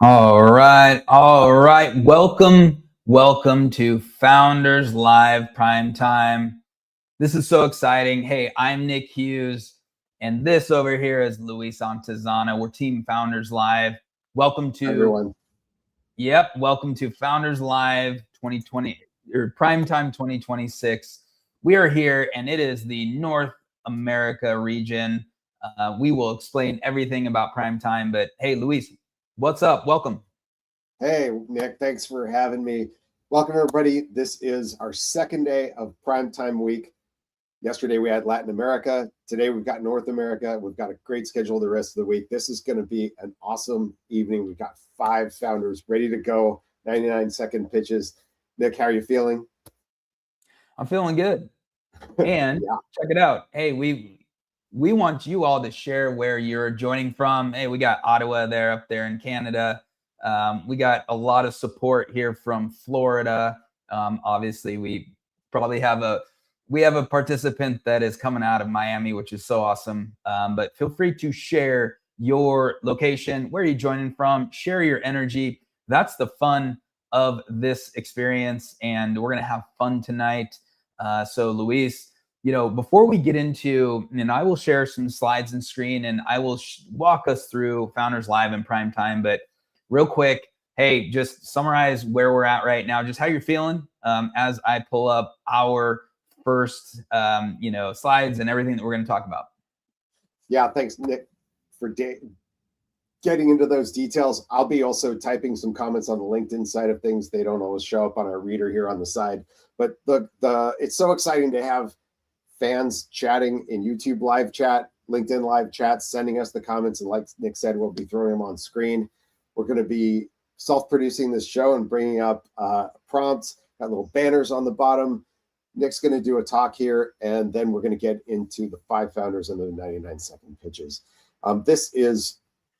All right. All right. Welcome to Founders Live Prime Time. This is so exciting. Hey, I'm Nick Hughes, and this over here is Luis Antezana. We're Team Founders Live. Welcome to everyone. Welcome to Founders Live 2020 or Prime Time 2026. We are here, and it is the North America region. We will explain everything about Prime Time, but hey, Luis, what's up? Welcome. Hey, Nick, thanks for having me. Welcome, everybody. This is our second day of Primetime Week. Yesterday, we had Latin America. Today, we've got North America. We've got a great schedule the rest of the week. This is going to be an awesome evening. We've got 5 founders ready to go, 99-second pitches. Nick, how are you feeling? I'm feeling good. And Check it out. Hey, we want you all to share where you're joining from. Hey, we got Ottawa there up there in Canada. We got a lot of support here from Florida. Obviously, we probably have a participant that is coming out of Miami, which is so awesome. But feel free to share your location, where you're joining from, share your energy. That's the fun of this experience, and we're gonna have fun tonight. So Luis, before we get into, and I will share some slides and screen, and I will walk us through Founders Live in Prime Time. But real quick, hey, just summarize where we're at right now, just how you're feeling as I pull up our first, slides and everything that we're going to talk about. Yeah, thanks, Nick, for getting into those details. I'll be also typing some comments on the LinkedIn side of things. They don't always show up on our reader here on the side, but it's so exciting to have fans chatting in YouTube live chat, LinkedIn live chat, sending us the comments. And like Nick said, we'll be throwing them on screen. We're going to be self-producing this show and bringing up prompts, got little banners on the bottom. Nick's going to do a talk here, and then we're going to get into the 5 founders and the 99-second pitches. This is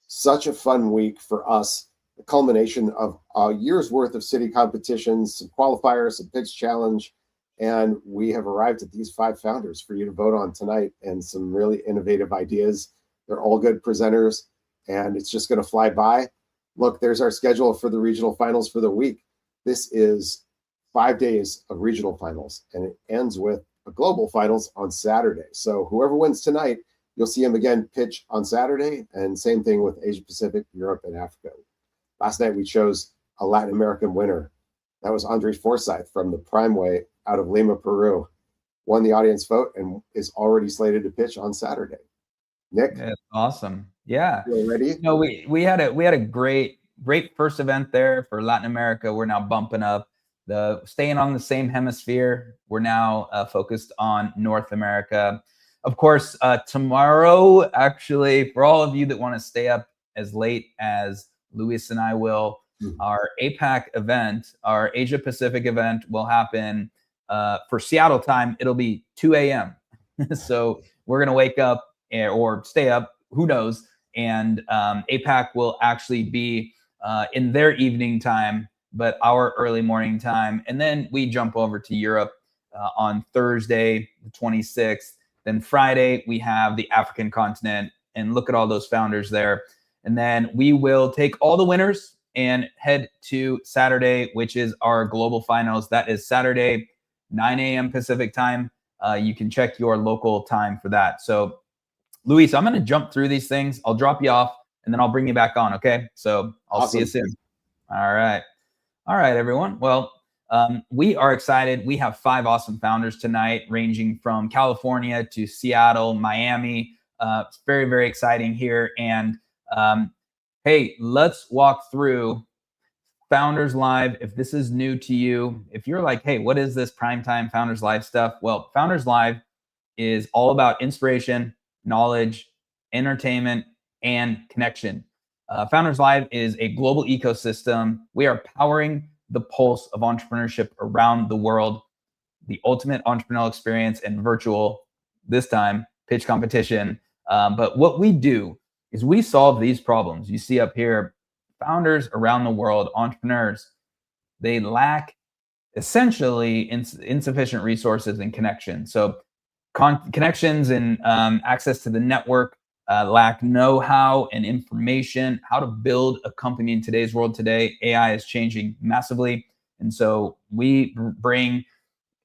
such a fun week for us, the culmination of a year's worth of city competitions, some qualifiers, some pitch challenge, and we have arrived at these 5 founders for you to vote on tonight, and some really innovative ideas. They're all good presenters, and it's just going to fly by. Look, there's our schedule for the regional finals for the week. This is 5 days of regional finals, and it ends with a global finals on Saturday. So whoever wins tonight, you'll see him again pitch on Saturday, and same thing with Asia Pacific, Europe, and Africa. Last night, we chose a Latin American winner. That was Andres Forsyth from the Primeway out of Lima, Peru. Won the audience vote and is already slated to pitch on Saturday. Nick? That's awesome. Yeah. You ready? We had a great first event there for Latin America. We're now bumping up, staying on the same hemisphere. We're now focused on North America. Of course, tomorrow, actually, for all of you that want to stay up as late as Luis and I will, our APAC event, our Asia Pacific event, will happen for Seattle time. It'll be 2 a.m. So we're going to wake up or stay up, who knows, and APAC will actually be in their evening time, but our early morning time. And then we jump over to Europe on Thursday, the 26th. Then Friday, we have the African continent, and look at all those founders there. And then we will take all the winners and head to Saturday, which is our global finals. That is Saturday, 9 a.m. Pacific time. You can check your local time for that. So, Luis, I'm going to jump through these things. I'll drop you off, and then I'll bring you back on, okay? So I'll see you soon. All right, everyone. Well, we are excited. We have 5 awesome founders tonight, ranging from California to Seattle, Miami. It's very, very exciting here. And hey, let's walk through Founders Live. If this is new to you, if you're like, hey, what is this Primetime Founders Live stuff? Well, Founders Live is all about inspiration, knowledge, entertainment, and connection. Founders Live is a global ecosystem. We are powering the pulse of entrepreneurship around the world, the ultimate entrepreneurial experience and virtual, this time, pitch competition. But what we do is we solve these problems. You see up here, founders around the world, entrepreneurs, they lack essentially insufficient resources and connection. So connections and access to the network lack know-how and information, how to build a company in today's world today. AI is changing massively. And so we bring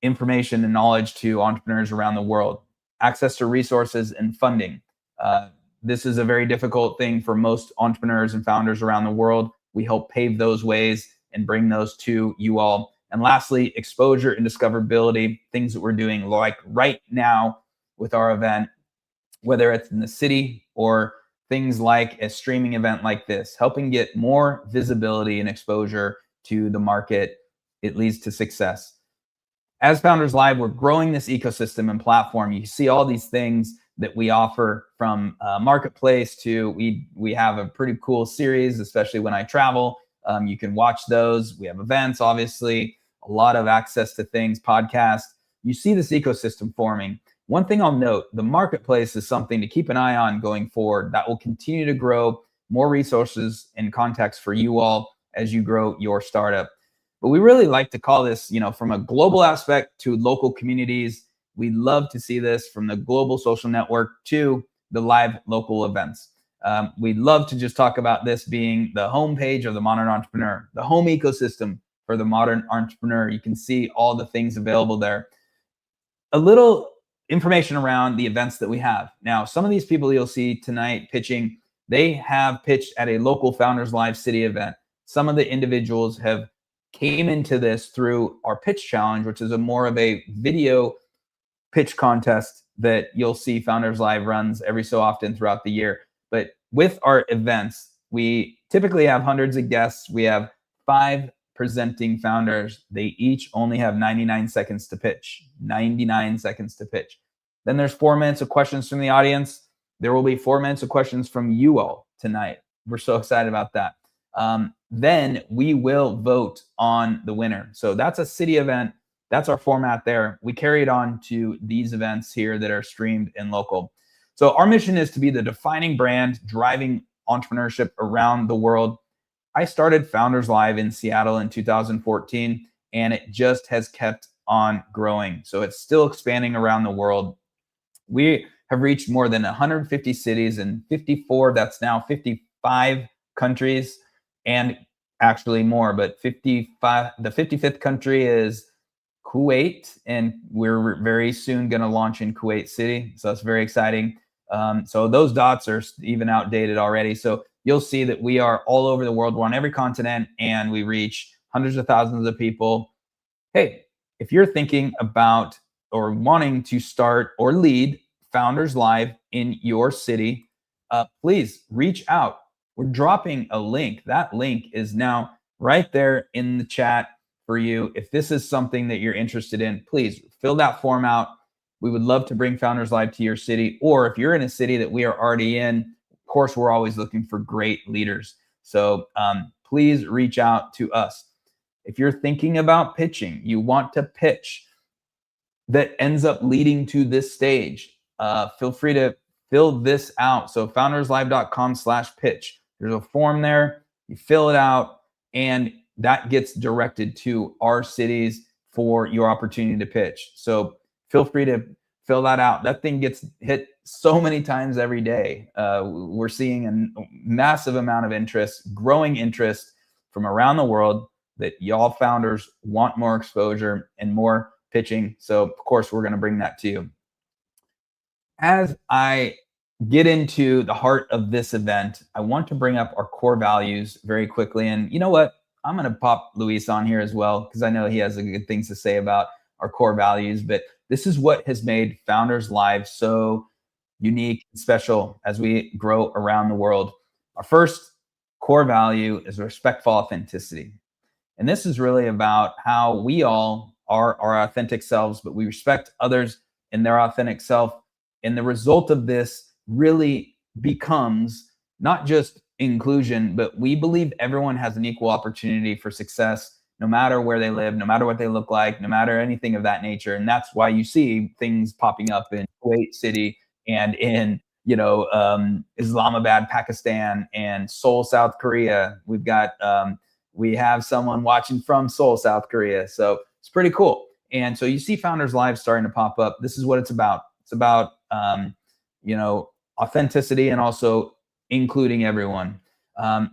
information and knowledge to entrepreneurs around the world, access to resources and funding. This is a very difficult thing for most entrepreneurs and founders around the world. We help pave those ways and bring those to you all. And lastly, exposure and discoverability, things that we're doing like right now with our event, whether it's in the city or things like a streaming event like this, helping get more visibility and exposure to the market. It leads to success. As Founders Live, we're growing this ecosystem and platform. You see all these things that we offer, from marketplace to we have a pretty cool series, especially when I travel. You can watch those. We have events, obviously, a lot of access to things, podcasts. You see this ecosystem forming. One thing I'll note, the marketplace is something to keep an eye on going forward. That will continue to grow more resources and context for you all as you grow your startup. But we really like to call this, from a global aspect to local communities. We love to see this from the global social network to the live local events. We'd love to just talk about this being the homepage of the modern entrepreneur, the home ecosystem for the modern entrepreneur. You can see all the things available there. A little information around the events that we have. Now, some of these people you'll see tonight pitching, they have pitched at a local Founders Live City event. Some of the individuals have came into this through our pitch challenge, which is a more of a video pitch contest that you'll see Founders Live runs every so often throughout the year. But with our events, we typically have hundreds of guests. We have 5 presenting founders. They each only have 99 seconds to pitch. 99 seconds to pitch. Then there's 4 minutes of questions from the audience. There will be 4 minutes of questions from you all tonight. We're so excited about that. Then we will vote on the winner. So that's a city event. That's our format there. We carry it on to these events here that are streamed and local. So our mission is to be the defining brand driving entrepreneurship around the world. I started Founders Live in Seattle in 2014, and it just has kept on growing. So it's still expanding around the world. We have reached more than 150 cities and 54, that's now 55 countries, and actually more, but 55. The 55th country is Kuwait, and we're very soon going to launch in Kuwait City. So that's very exciting. So those dots are even outdated already. So you'll see that we are all over the world. We're on every continent, and we reach hundreds of thousands of people. Hey, if you're thinking about or wanting to start or lead Founders Live in your city, please reach out. We're dropping a link. That link is now right there in the chat for you. If this is something that you're interested in, please fill that form out. We would love to bring Founders Live to your city. Or if you're in a city that we are already in, of course, we're always looking for great leaders. So please reach out to us. If you're thinking about pitching, you want to pitch that ends up leading to this stage, feel free to fill this out. So founderslive.com/pitch. There's a form there. You fill it out, and that gets directed to our cities for your opportunity to pitch. So feel free to fill that out. That thing gets hit so many times every day. We're seeing a massive amount of interest, growing interest from around the world, that y'all founders want more exposure and more pitching. So of course, we're going to bring that to you. As I get into the heart of this event, I want to bring up our core values very quickly. And you know what? I'm going to pop Luis on here as well, because I know he has good things to say about our core values. But this is what has made Founders Live so unique and special as we grow around the world. Our first core value is respectful authenticity. And this is really about how we all are our authentic selves, but we respect others in their authentic self. And the result of this really becomes not just inclusion, but we believe everyone has an equal opportunity for success, no matter where they live, no matter what they look like, no matter anything of that nature. And that's why you see things popping up in Kuwait City and in Islamabad, Pakistan, and Seoul, South Korea. We have someone watching from Seoul, South Korea. So it's pretty cool. And so you see Founders Live starting to pop up. This is what it's about. It's about authenticity and also including everyone.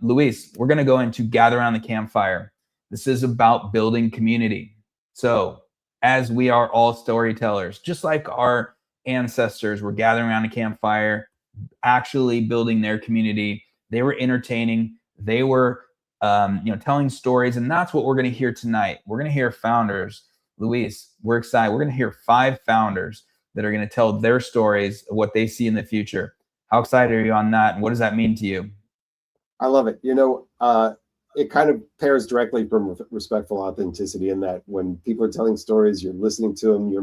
Luis, we're going to go into gather around the campfire. This is about building community. So as we are all storytellers, just like our ancestors were gathering around a campfire, actually building their community, they were entertaining, they were telling stories, and that's what we're going to hear tonight. We're going to hear founders. Luis, we're excited. We're going to hear 5 founders that are going to tell their stories of what they see in the future. How excited are you on that, and what does that mean to you? I love it. It kind of pairs directly from respectful authenticity in that when people are telling stories, you're listening to them, you're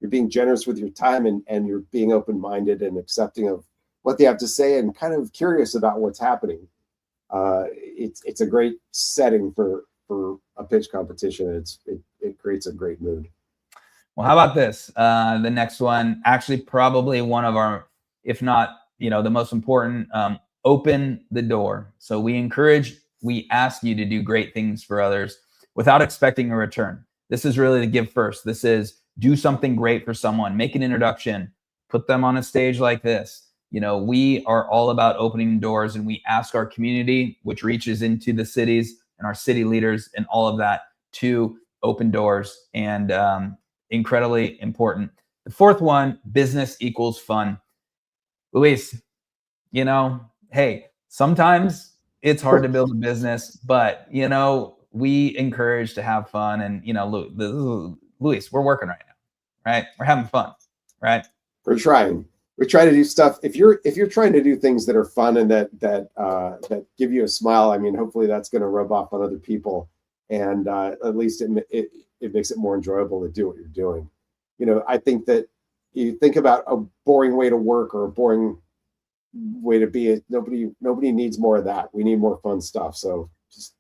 being generous with your time, and you're being open-minded and accepting of what they have to say and kind of curious about what's happening. It's a great setting for a pitch competition. It creates a great mood. Well, how about this? The next one, actually probably one of our, if not, the most important, open the door. So we ask you to do great things for others without expecting a return. This is really the give first. This is do something great for someone, make an introduction, put them on a stage like this. We are all about opening doors, and we ask our community, which reaches into the cities and our city leaders and all of that, to open doors, and incredibly important. The 4th one, business equals fun. Luis, hey, sometimes it's hard to build a business, but we encourage to have fun, and Luis, we're working right now, right? We're having fun, right? We're trying. We try to do stuff. If you're trying to do things that are fun and that give you a smile, I mean, hopefully that's going to rub off on other people, and at least it makes it more enjoyable to do what you're doing. I think that you think about a boring way to work or a boring way to be. Nobody needs more of that. We need more fun stuff. So just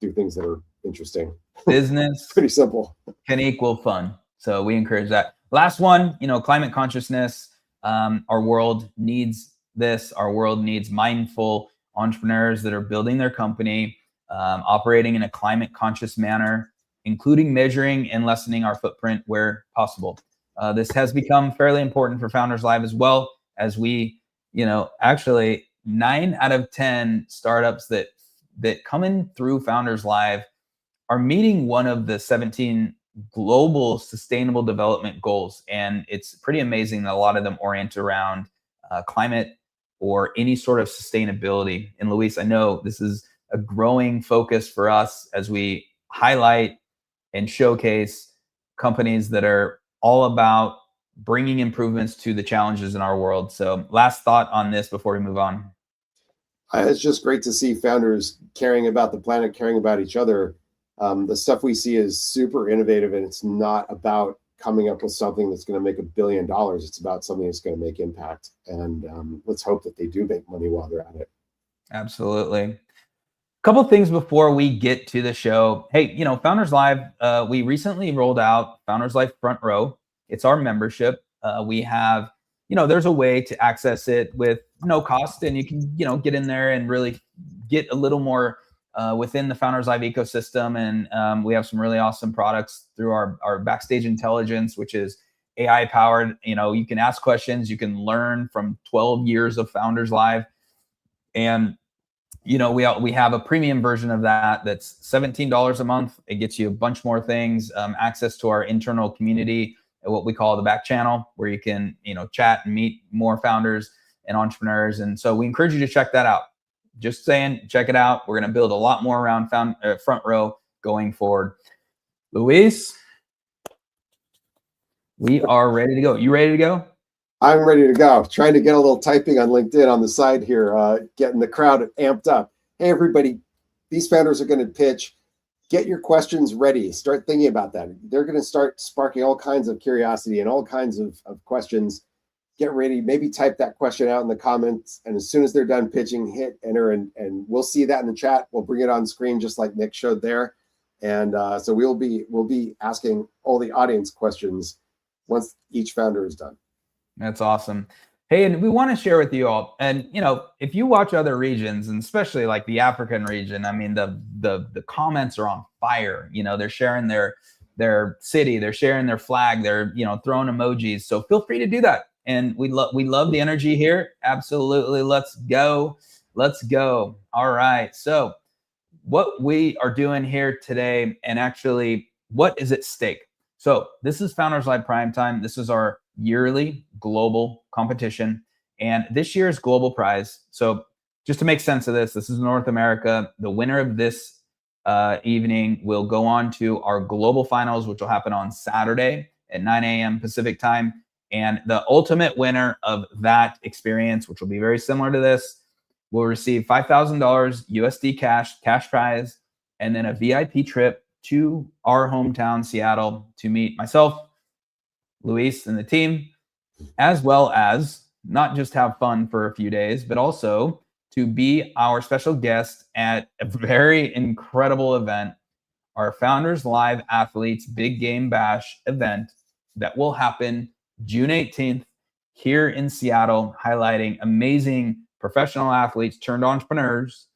do things that are interesting. Business pretty simple can equal fun. So we encourage that. Last one, climate consciousness. Our world needs this. Our world needs mindful entrepreneurs that are building their company, operating in a climate conscious manner, including measuring and lessening our footprint where possible. This has become fairly important for Founders Live as well, as we, actually 9 out of 10 startups that come in through Founders Live are meeting one of the 17 global sustainable development goals. And it's pretty amazing that a lot of them orient around climate or any sort of sustainability. And Luis, I know this is a growing focus for us as we highlight and showcase companies that are all about bringing improvements to the challenges in our world. So last thought on this before we move on. It's just great to see founders caring about the planet, caring about each other. The stuff we see is super innovative, and it's not about coming up with something that's going to make $1 billion. It's about something that's going to make impact. And let's hope that they do make money while they're at it. Absolutely. A couple of things before we get to the show. Hey, Founders Live, we recently rolled out Founders Live Front Row. It's our membership. We have, there's a way to access it with no cost, and you can, get in there and really get a little more within the Founders Live ecosystem. And we have some really awesome products through our Backstage Intelligence, which is AI powered. You can ask questions, you can learn from 12 years of Founders Live. And, we have a premium version of that's $17 a month. It gets you a bunch more things, access to our internal community, what we call the back channel, where you can, chat and meet more founders and entrepreneurs. And so we encourage you to check that out. Just saying, check it out. We're going to build a lot more around Front Row going forward. Luis, we are ready to go. You ready to go? I'm ready to go. Trying to get a little typing on LinkedIn on the side here, getting the crowd amped up. Hey, everybody, these founders are going to pitch. Get your questions ready. Start thinking about that. They're going to start sparking all kinds of curiosity and all kinds of questions. Get ready. Maybe type that question out in the comments. And as soon as they're done pitching, hit enter, and we'll see that in the chat. We'll bring it on screen just like Nick showed there. And so we'll be asking all the audience questions once each founder is done. That's awesome. Hey, and we want to share with you all, and if you watch other regions, and especially like the African region, I mean, the comments are on fire. They're sharing their city, they're sharing their flag, they're throwing emojis. So feel free to do that. and we love the energy here. Absolutely. Let's go. Let's go. All right. So what we are doing here today, and actually what is at stake. So this is Founders Live Primetime. This is our yearly global competition, and this year's global prize. So just to make sense of this, this is North America. The winner of this evening will go on to our global finals, which will happen on Saturday at 9 a.m. Pacific time. And the ultimate winner of that experience, which will be very similar to this, will receive $5,000 USD cash prize, and then a VIP trip to our hometown, Seattle, to meet myself, Luis, and the team, as well as not just have fun for a few days, but also to be our special guest at a very incredible event, our Founders Live Athletes Big Game Bash event that will happen June 18th here in Seattle, highlighting amazing professional athletes turned entrepreneurs.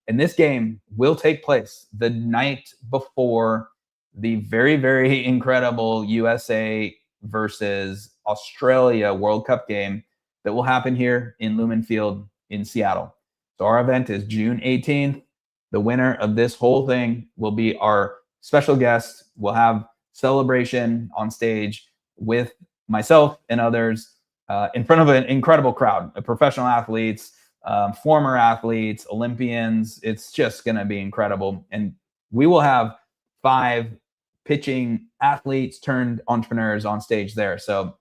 And this game will take place the night before the very, very incredible USA versus Australia World Cup game that will happen here in Lumen Field in Seattle. So our event is June 18th. The winner of this whole thing will be our special guest. We'll have celebration on stage with myself and others in front of an incredible crowd of professional athletes, former athletes, Olympians. It's just going to be incredible. And we will have 5 pitching athletes turned entrepreneurs on stage there. So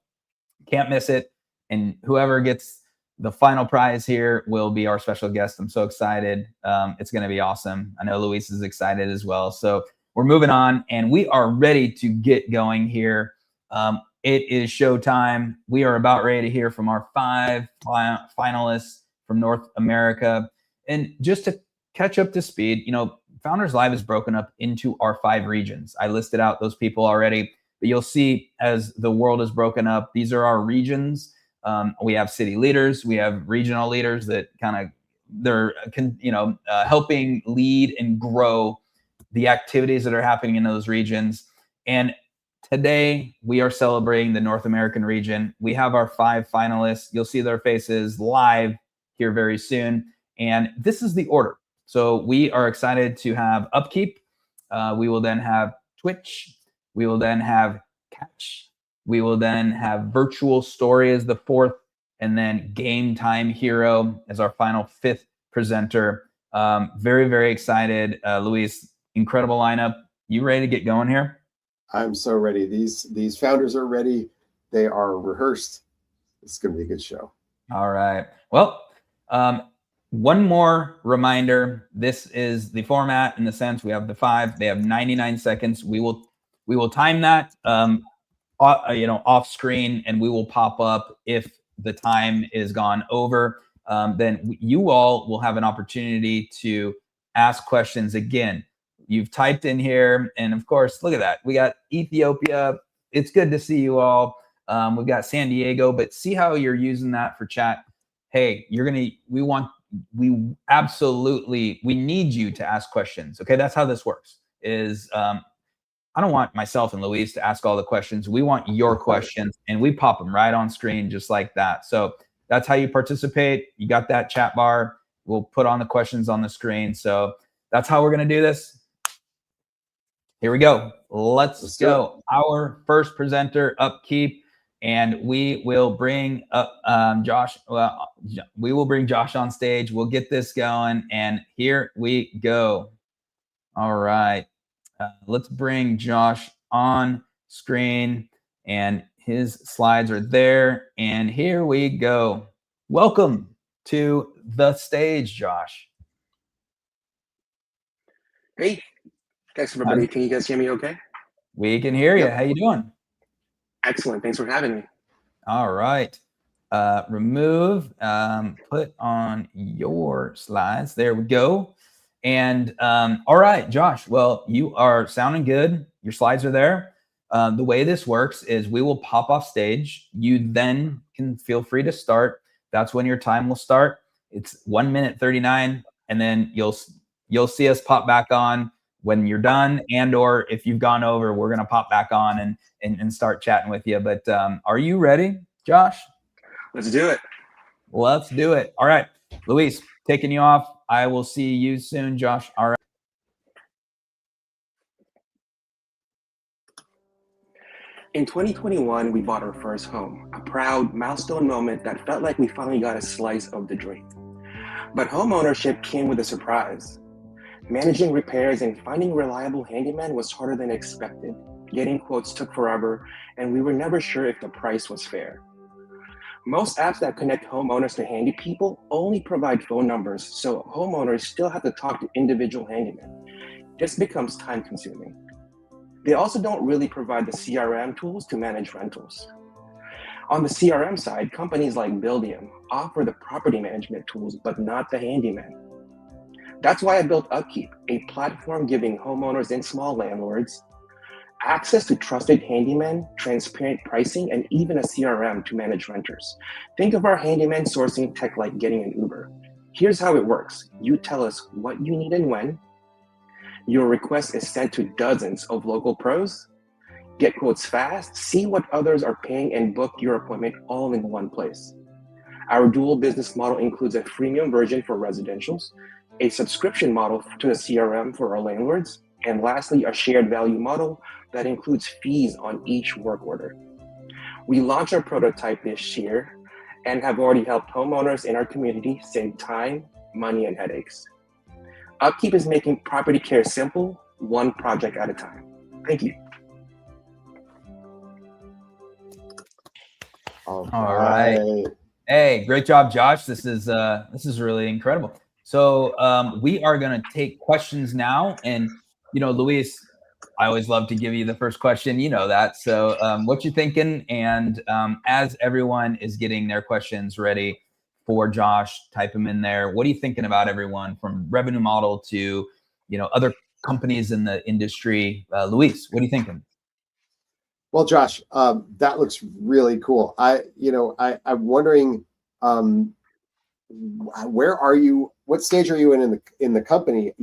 can't miss it. And whoever gets the final prize here will be our special guest. I'm so excited. It's going to be awesome. I know Luis is excited as well. So we're moving on, and we are ready to get going here. It is showtime. We are about ready to hear from our 5 finalists from North America. And just to catch up to speed, you know, Founders Live is broken up into our 5 regions. I listed out those people already, but you'll see as the world is broken up, these are our regions. We have city leaders, we have regional leaders that they're helping lead and grow the activities that are happening in those regions. And today we are celebrating the North American region. We have our 5 finalists. You'll see their faces live here very soon. And this is the order. So we are excited to have Upkeep. We will then have TWYTCH. We will then have Katch. We will then have Virtual Story as the 4th, and then Gametime Hero as our final 5th presenter. Very, very excited. Luis, incredible lineup. You ready to get going here? I'm so ready. These founders are ready. They are rehearsed. It's going to be a good show. All right. Well, one more reminder. This is the format in the sense we have the 5. They have 99 seconds. We will time that off screen, and we will pop up if the time is gone over. Then you all will have an opportunity to ask questions again. You've typed in here, and of course, look at that. We got Ethiopia. It's good to see you all. We've got San Diego, but see how you're using that for chat. Hey, we absolutely need you to ask questions. Okay, that's how this works. I don't want myself and Luis to ask all the questions. We want your questions, and we pop them right on screen just like that. So that's how you participate. You got that chat bar. We'll put on the questions on the screen. So that's how we're going to do this. Here we go. Let's go. Our first presenter, Upkeep, and we will bring up Josh. Well, we will bring Josh on stage. We'll get this going, and here we go. All right. Let's bring Josh on screen, and his slides are there. And here we go. Welcome to the stage, Josh. Hey, thanks everybody. Can you guys hear me okay? We can hear you. How you doing? Excellent. Thanks for having me. All right. Remove, put on your slides. There we go. And all right, Josh, well, you are sounding good. Your slides are there. The way this works is we will pop off stage. You then can feel free to start. That's when your time will start. It's 1 minute 39, and then you'll see us pop back on when you're done, and or if you've gone over, we're gonna pop back on and start chatting with you. But are you ready, Josh? Let's do it. Let's do it. All right, Luis, taking you off. I will see you soon, Josh. All right. In 2021, we bought our first home, a proud milestone moment that felt like we finally got a slice of the dream. But home ownership came with a surprise. Managing repairs and finding reliable handyman was harder than expected. Getting quotes took forever, and we were never sure if the price was fair. Most apps that connect homeowners to handy people only provide phone numbers, so homeowners still have to talk to individual handymen. This becomes time consuming. They also don't really provide the CRM tools to manage rentals. On the CRM side, companies like Buildium offer the property management tools, but not the handyman. That's why I built Upkeep, a platform giving homeowners and small landlords access to trusted handymen, transparent pricing, and even a CRM to manage renters. Think of our handyman sourcing tech like getting an Uber. Here's how it works. You tell us what you need and when. Your request is sent to dozens of local pros. Get quotes fast, see what others are paying, and book your appointment all in one place. Our dual business model includes a freemium version for residentials, a subscription model to the CRM for our landlords, and lastly, a shared value model that includes fees on each work order. We launched our prototype this year and have already helped homeowners in our community save time, money, and headaches. Upkeep is making property care simple, one project at a time. Thank you. All right. Hey, great job, Josh. This is really incredible. So we are going to take questions now, and Luis, I always love to give you the first question. You know that. So what you thinking? And as everyone is getting their questions ready for Josh, type them in there. What are you thinking about, everyone, from revenue model to other companies in the industry? Luis, what are you thinking? Well, Josh, that looks really cool. I'm wondering, where are you? What stage are you in the company?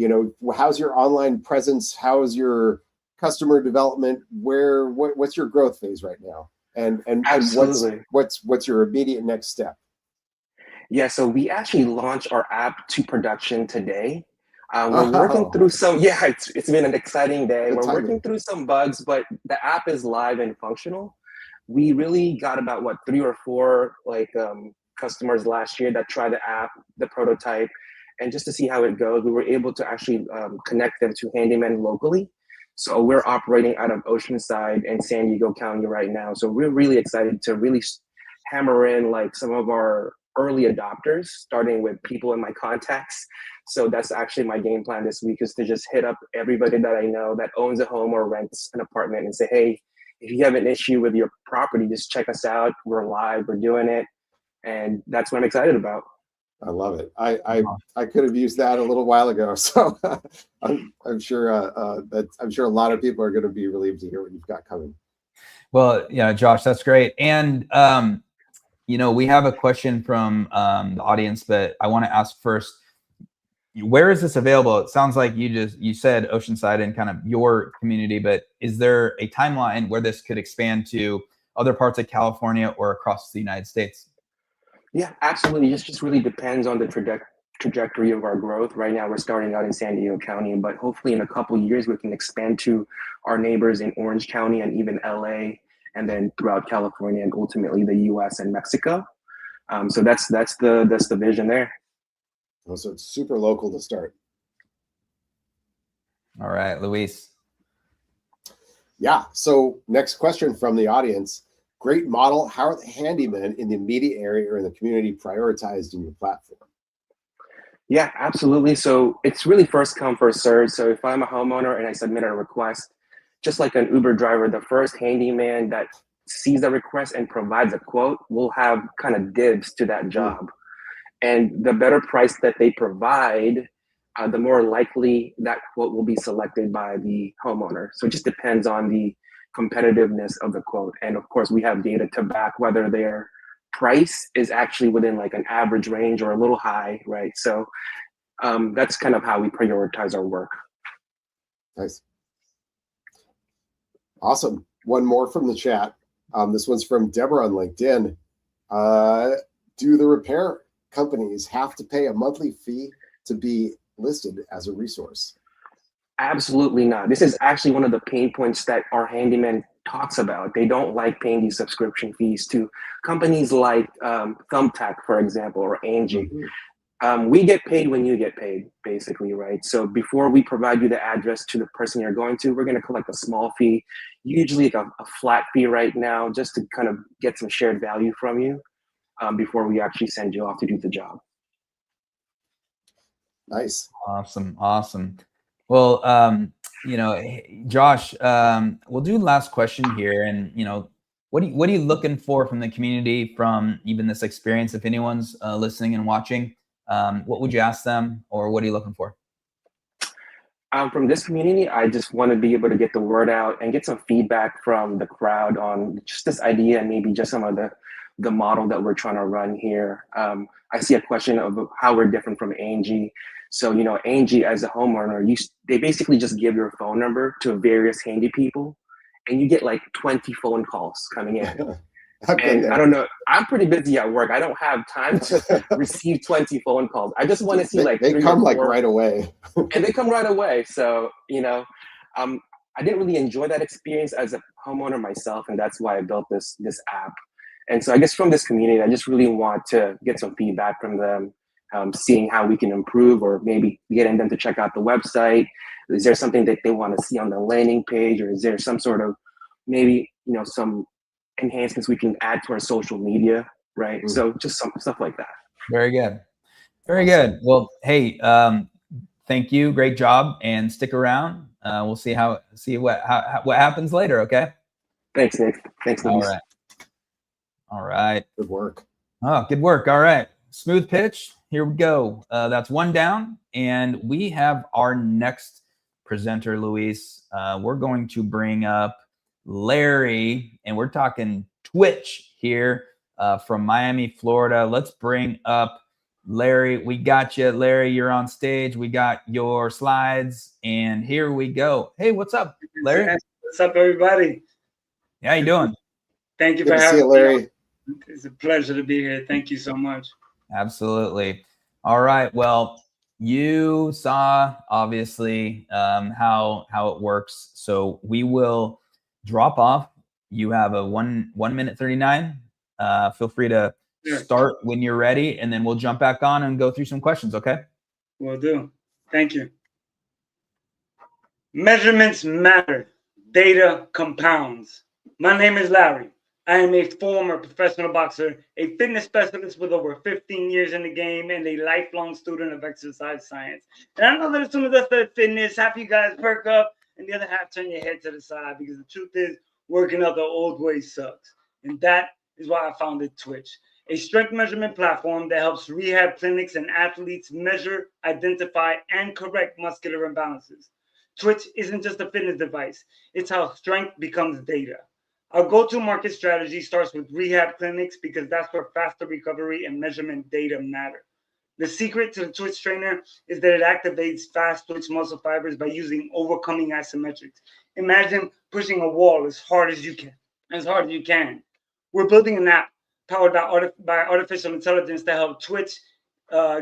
How's your online presence? How's your customer development? What's your growth phase right now? And what's your immediate next step? Yeah, so we actually launched our app to production today. We're working through some, it's been an exciting day. We're working through some bugs, but the app is live and functional. We really got about 3 or 4 customers last year that tried the app, the prototype, and just to see how it goes, we were able to actually connect them to handymen locally. So we're operating out of Oceanside and San Diego County right now. So we're really excited to really hammer in some of our early adopters, starting with people in my contacts. So that's actually my game plan this week, is to just hit up everybody that I know that owns a home or rents an apartment and say, hey, if you have an issue with your property, just check us out. We're live, we're doing it. And that's what I'm excited about. I love it. I could have used that a little while ago. So I'm sure a lot of people are going to be relieved to hear what you've got coming. Well, yeah, Josh, that's great. And we have a question from the audience, but I want to ask first, where is this available? It sounds like you said Oceanside and kind of your community, but is there a timeline where this could expand to other parts of California or across the United States? Yeah, absolutely. It just really depends on the trajectory of our growth. Right now, we're starting out in San Diego County, but hopefully in a couple of years, we can expand to our neighbors in Orange County and even LA, and then throughout California and ultimately the US and Mexico. So that's the vision there. Oh, so it's super local to start. All right, Luis. Yeah. So next question from the audience. Great model. How are the handymen in the immediate area or in the community prioritized in your platform? Yeah, absolutely. So it's really first come, first served. So if I'm a homeowner and I submit a request, just like an Uber driver, the first handyman that sees the request and provides a quote will have kind of dibs to that job. And the better price that they provide, the more likely that quote will be selected by the homeowner. So it just depends on the competitiveness of the quote. And of course, we have data to back whether their price is actually within an average range or a little high, right? So that's kind of how we prioritize our work. Nice. Awesome. One more from the chat. This one's from Deborah on LinkedIn. Do the repair companies have to pay a monthly fee to be listed as a resource? Absolutely not. This is actually one of the pain points that our handyman talks about. They don't like paying these subscription fees to companies like Thumbtack, for example, or Angie. We get paid when you get paid, basically, right? So before we provide you the address to the person you're going to, we're going to collect a small fee, usually like a flat fee right now, just to kind of get some shared value from you before we actually send you off to do the job. Nice. Awesome. Well, Josh, we'll do last question here. And, what are you looking for from the community from even this experience? If anyone's listening and watching, what would you ask them, or what are you looking for? From this community, I just want to be able to get the word out and get some feedback from the crowd on just this idea and maybe just some of the model that we're trying to run here. I see a question of how we're different from Angie. So, Angie as a homeowner, they basically just give your phone number to various handy people, and you get like 20 phone calls coming in. And I don't know, I'm pretty busy at work. I don't have time to receive 20 phone calls. I just want to see they come like right away. And they come right away. So, I didn't really enjoy that experience as a homeowner myself, and that's why I built this app. And so I guess from this community, I just really want to get some feedback from them, seeing how we can improve, or maybe getting them to check out the website. Is there something that they want to see on the landing page, or is there some sort of maybe, some enhancements we can add to our social media, right? So just some stuff like that. Very good. Well, hey, thank you. Great job, and stick around. We'll see what happens later. Okay. Thanks, Nick. Thanks, Luis. All right. Good work. Oh, good work. All right. Smooth pitch. Here we go. That's one down, and we have our next presenter, Luis. We're going to bring up Larry, and we're talking Twitch here from Miami, Florida. Let's bring up Larry. We got you, Larry. You're on stage. We got your slides, and here we go. Hey, what's up, Larry? What's up, everybody? How you doing? Thank you Good for to see having you, Larry. me. It's a pleasure to be here. Thank you so much. Absolutely. All right. Well, you saw obviously how it works. So we will drop off. You have a 1 minute 39. Feel free to start when you're ready, and then we'll jump back on and go through some questions. Okay. Will do. Thank you. Measurements matter. Data compounds. My name is Larry. I am a former professional boxer, a fitness specialist with over 15 years in the game, and a lifelong student of exercise science. And I know that as soon as I said fitness, half you guys perk up, and the other half turn your head to the side, because the truth is, working out the old way sucks. And that is why I founded Twitch, a strength measurement platform that helps rehab clinics and athletes measure, identify, and correct muscular imbalances. Twitch isn't just a fitness device. It's how strength becomes data. Our go-to-market strategy starts with rehab clinics, because that's where faster recovery and measurement data matter. The secret to the Twitch trainer is that it activates fast twitch muscle fibers by using overcoming isometrics. Imagine pushing a wall as hard as you can. We're building an app powered by artificial intelligence to help Twitch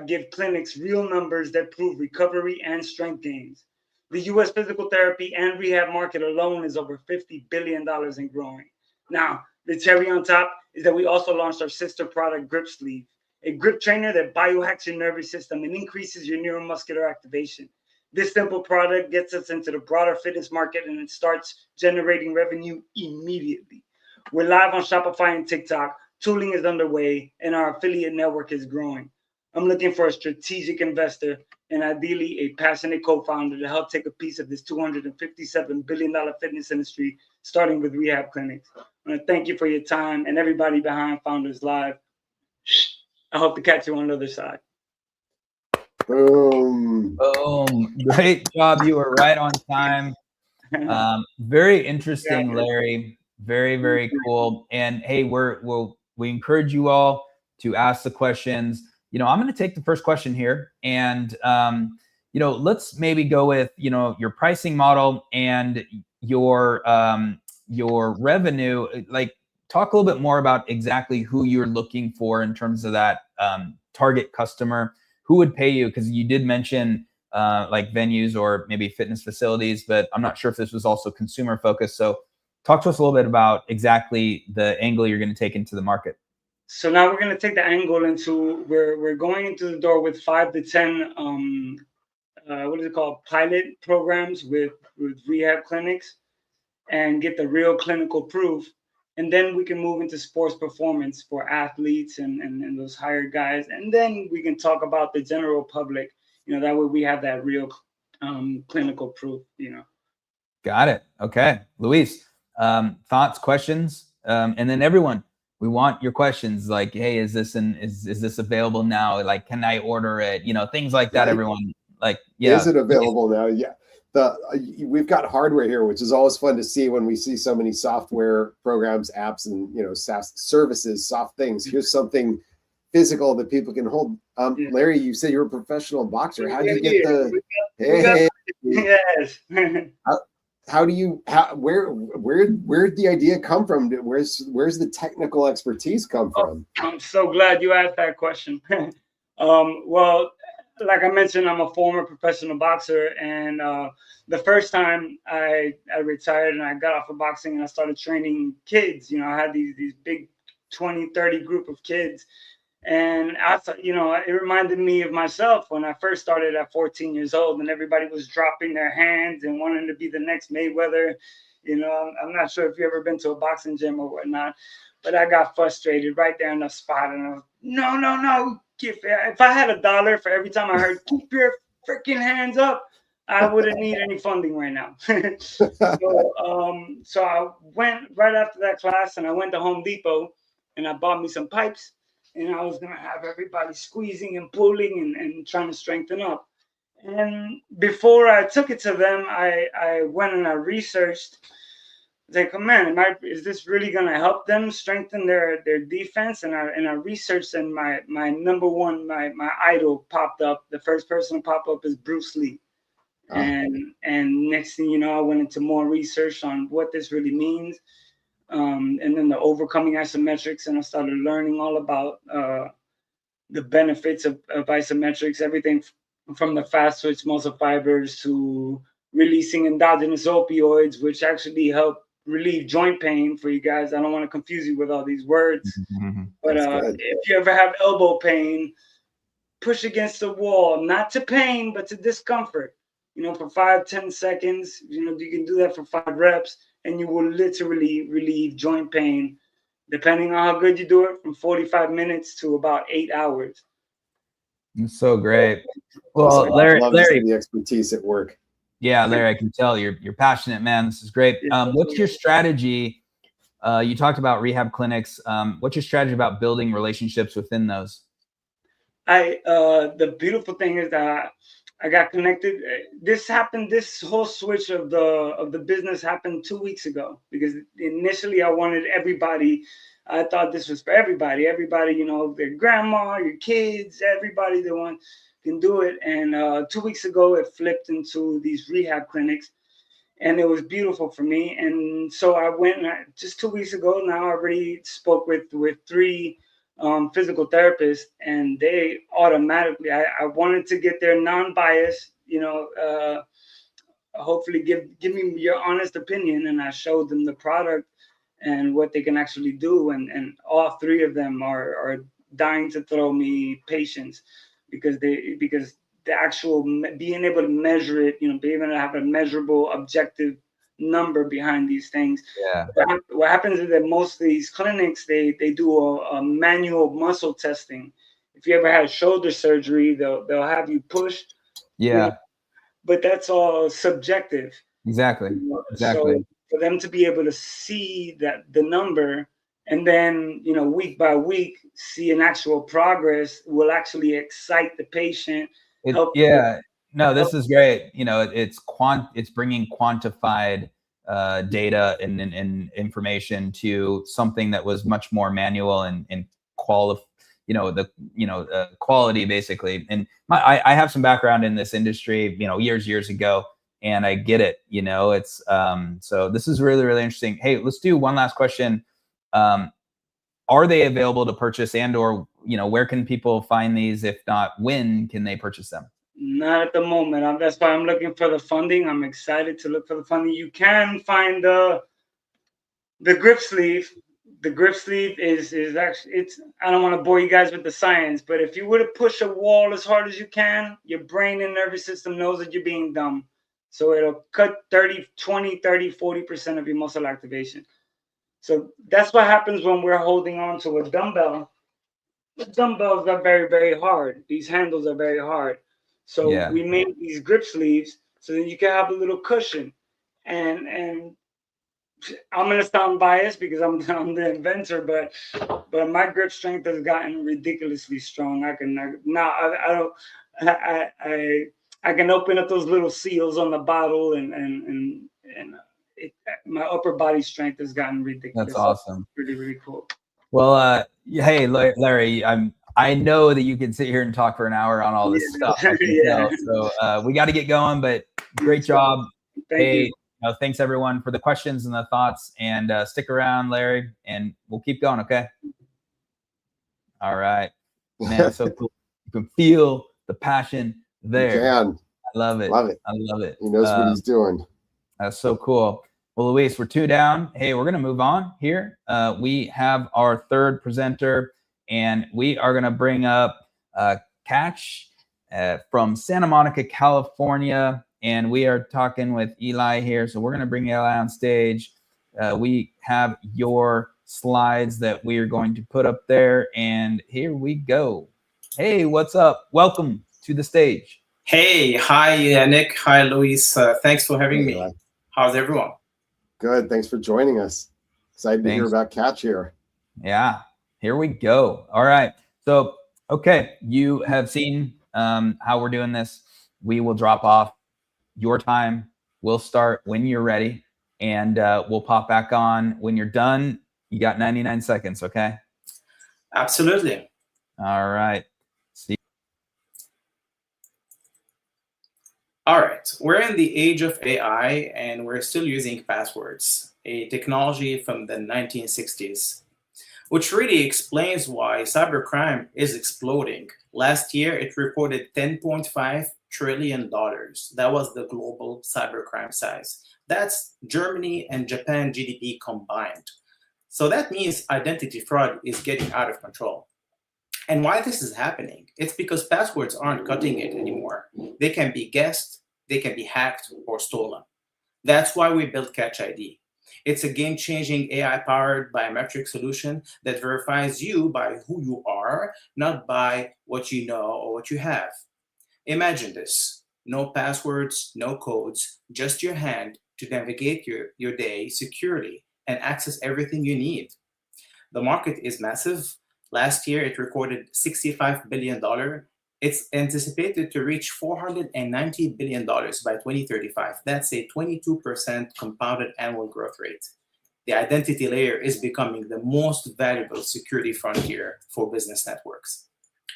give clinics real numbers that prove recovery and strength gains. The U.S. physical therapy and rehab market alone is over $50 billion and growing. Now, the cherry on top is that we also launched our sister product, Grip Sleeve, a grip trainer that biohacks your nervous system and increases your neuromuscular activation. This simple product gets us into the broader fitness market, and it starts generating revenue immediately. We're live on Shopify and TikTok. Tooling is underway, and our affiliate network is growing. I'm looking for a strategic investor and ideally a passionate co-founder to help take a piece of this $257 billion fitness industry, starting with rehab clinics. I want to thank you for your time, and everybody behind Founders Live. I hope to catch you on the other side. Boom. Great job. You were right on time. Very interesting, Larry. Very, very cool. And hey, we encourage you all to ask the questions. I'm going to take the first question here, and let's maybe go with your pricing model and your revenue. Like, talk a little bit more about exactly who you're looking for in terms of that target customer. Who would pay you? Because you did mention like venues or maybe fitness facilities, but I'm not sure if this was also consumer focused. So talk to us a little bit about exactly the angle you're going to take into the market. So now we're going to take the angle into, we're going into the door with 5 to 10 what is it called, pilot programs with rehab clinics, and get the real clinical proof. And then we can move into sports performance for athletes and those hired guys. And then we can talk about the general public, that way we have that real clinical proof, Got it. Okay. Luis, thoughts, questions? And then everyone, we want your questions like, hey, is this available now? Like, can I order it? Things like that, everyone. Like, yeah. Is it available now? Yeah. We've got hardware here, which is always fun to see when we see so many software programs, apps, and SaaS services, soft things. Here's something physical that people can hold. Larry, you said you're a professional boxer. How do you get the? Yes. Where'd the idea come from? Where's the technical expertise come from? I'm so glad you asked that question. Well, like I mentioned, I'm a former professional boxer, and the first time I retired and I got off of boxing and I started training kids, I had these big 20, 30 group of kids. And I thought, it reminded me of myself when I first started at 14 years old, and everybody was dropping their hands and wanting to be the next Mayweather. I'm not sure if you've ever been to a boxing gym or whatnot, but I got frustrated right there in the spot. And I was, no. If I had $1 for every time I heard, keep your freaking hands up, I wouldn't need any funding right now. So I went right after that class and I went to Home Depot and I bought me some pipes. And I was going to have everybody squeezing and pulling and trying to strengthen up. And before I took it to them, I went and I researched. Like, man, is this really going to help them strengthen their defense? And I researched, and my number one, my idol popped up. The first person to pop up is Bruce Lee. Oh. And next thing you know, I went into more research on what this really means. And then the overcoming isometrics, and I started learning all about the benefits of isometrics, everything from the fast twitch muscle fibers to releasing endogenous opioids, which actually help relieve joint pain for you guys. I don't want to confuse you with all these words, but if you ever have elbow pain, push against the wall, not to pain, but to discomfort, for 5-10 seconds. You can do that for 5 reps. And you will literally relieve joint pain, depending on how good you do it, from 45 minutes to about 8 hours. It's so great. Well, Larry, the expertise at work. Yeah, Larry, I can tell you're passionate, man. This is great. What's your strategy? You talked about rehab clinics. What's your strategy about building relationships within those? The beautiful thing is that I got connected. This whole switch of the business happened 2 weeks ago, because initially I wanted everybody. I thought this was for everybody. Everybody, their grandma, your kids, everybody that can do it. And 2 weeks ago, it flipped into these rehab clinics, and it was beautiful for me. And so I went, just 2 weeks ago. Now I already spoke with 3 physical therapists, and they automatically, I wanted to get their non-bias, hopefully give me your honest opinion. And I showed them the product and what they can actually do. And all 3 of them are dying to throw me patients, because the actual being able to measure it, being able to have a measurable, objective number behind these things. Yeah. What happens is that most of these clinics, they do a manual muscle testing. If you ever had shoulder surgery, they'll have you push. Yeah. But that's all subjective. Exactly. So for them to be able to see that the number, and then week by week see an actual progress, will actually excite the patient. No, this is great. It's bringing quantified data and information to something that was much more manual and quality basically. And I have some background in this industry, years ago, and I get it. It's so this is really, really interesting. Hey, let's do one last question. Are they available to purchase, and or where can people find these? If not, when can they purchase them? Not at the moment. That's why I'm looking for the funding. I'm excited to look for the funding. You can find the grip sleeve. The grip sleeve is actually, I don't want to bore you guys with the science, but if you were to push a wall as hard as you can, your brain and nervous system knows that you're being dumb. So it'll cut 30, 20, 30, 40% of your muscle activation. So that's what happens when we're holding on to a dumbbell. The dumbbells are very, very hard. These handles are very hard. So we made these grip sleeves so that you can have a little cushion. And I'm gonna sound biased because I'm the inventor, but my grip strength has gotten ridiculously strong. I can open up those little seals on the bottle, and my upper body strength has gotten ridiculous. That's awesome. Really, really cool. Well, hey, Larry, I know that you can sit here and talk for an hour on all this stuff. I can tell. So we got to get going, but great job. Thank you. Thanks everyone for the questions and the thoughts, and stick around, Larry, and we'll keep going. Okay. All right, man. So cool. You can feel the passion there. You can. I love it. Love it. I love it. He knows what he's doing. That's so cool. Well, Luis, we're 2 down. Hey, we're going to move on here. We have our third presenter, and we are going to bring up Katch from Santa Monica, California. And we are talking with Eli here. So we're going to bring Eli on stage. We have your slides that we are going to put up there. And here we go. Hey, what's up? Welcome to the stage. Hey, hi, Nick. Hi, Luis. Thanks for having me. How's everyone? Good. Thanks for joining us. Excited to hear about Katch here. Yeah, here we go. All right. So, okay, you have seen how we're doing this. We will drop off your time. We'll start when you're ready, and we'll pop back on when you're done. You got 99 seconds, okay? Absolutely. All right. See. All right. We're in the age of AI, and we're still using passwords, a technology from the 1960s, which really explains why cybercrime is exploding. Last year, it reported $10.5 trillion. That was the global cybercrime size. That's Germany and Japan GDP combined. So that means identity fraud is getting out of control. And why this is happening? It's because passwords aren't cutting it anymore. They can be guessed, they can be hacked or stolen. That's why we built Katch.ID. It's a game-changing AI-powered biometric solution that verifies you by who you are, not by what you know or what you have. Imagine this: no passwords, no codes, just your hand to navigate your day securely and access everything you need. The market is massive. Last year, it recorded $65 billion. It's anticipated to reach $490 billion by 2035. That's a 22% compounded annual growth rate. The identity layer is becoming the most valuable security frontier for business networks.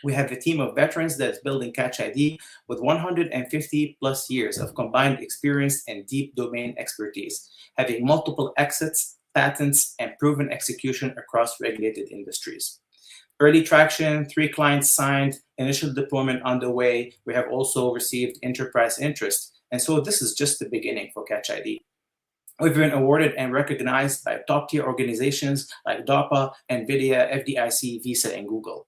We have a team of veterans that's building Katch.ID with 150 plus years of combined experience and deep domain expertise, having multiple exits, patents, and proven execution across regulated industries. Early traction, 3 clients signed, initial deployment underway. We have also received enterprise interest. And so this is just the beginning for Katch.ID. We've been awarded and recognized by top-tier organizations like DARPA, NVIDIA, FDIC, Visa, and Google.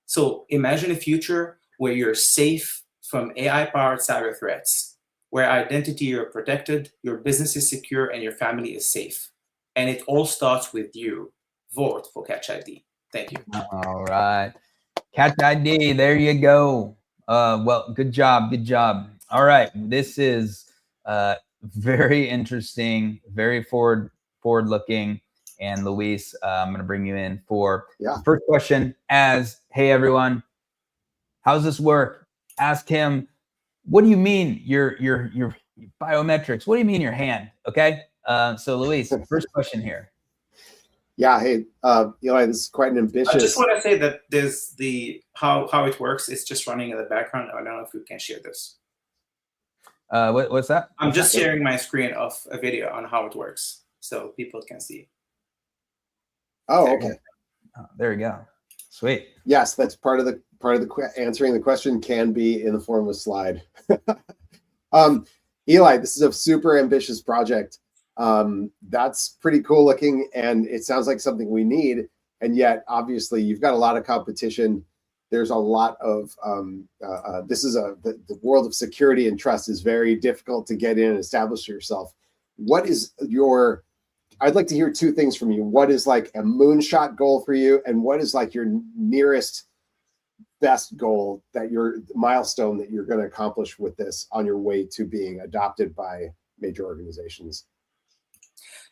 So imagine a future where you're safe from AI-powered cyber threats, where identity are protected, your business is secure, and your family is safe. And it all starts with you. Vote for Katch.ID. Thank you. All right. Katch.ID, there you go. Well, good job. Good job. All right. This is very interesting, very forward-looking. And Luis, I'm going to bring you in for the first question. Hey, everyone, how's this work? Ask him, what do you mean your biometrics? What do you mean your hand? Okay. So Luis, first question here. Yeah. Hey, Eli, this is quite an ambitious. I just want to say that there's how it works. It's just running in the background. I don't know if you can share this. What's that? I'm just sharing my screen of a video on how it works so people can see. Oh, okay. Oh, there you go. Sweet. Yes, that's part of the answering the question can be in the form of a slide. Eli, this is a super ambitious project. That's pretty cool looking, and it sounds like something we need. And yet, obviously, you've got a lot of competition. There's a lot of the world of security and trust is very difficult to get in and establish yourself. What is your I'd like to hear two things from you. What is like a moonshot goal for you, and what is like your nearest best goal, that your milestone that you're going to accomplish with this on your way to being adopted by major organizations?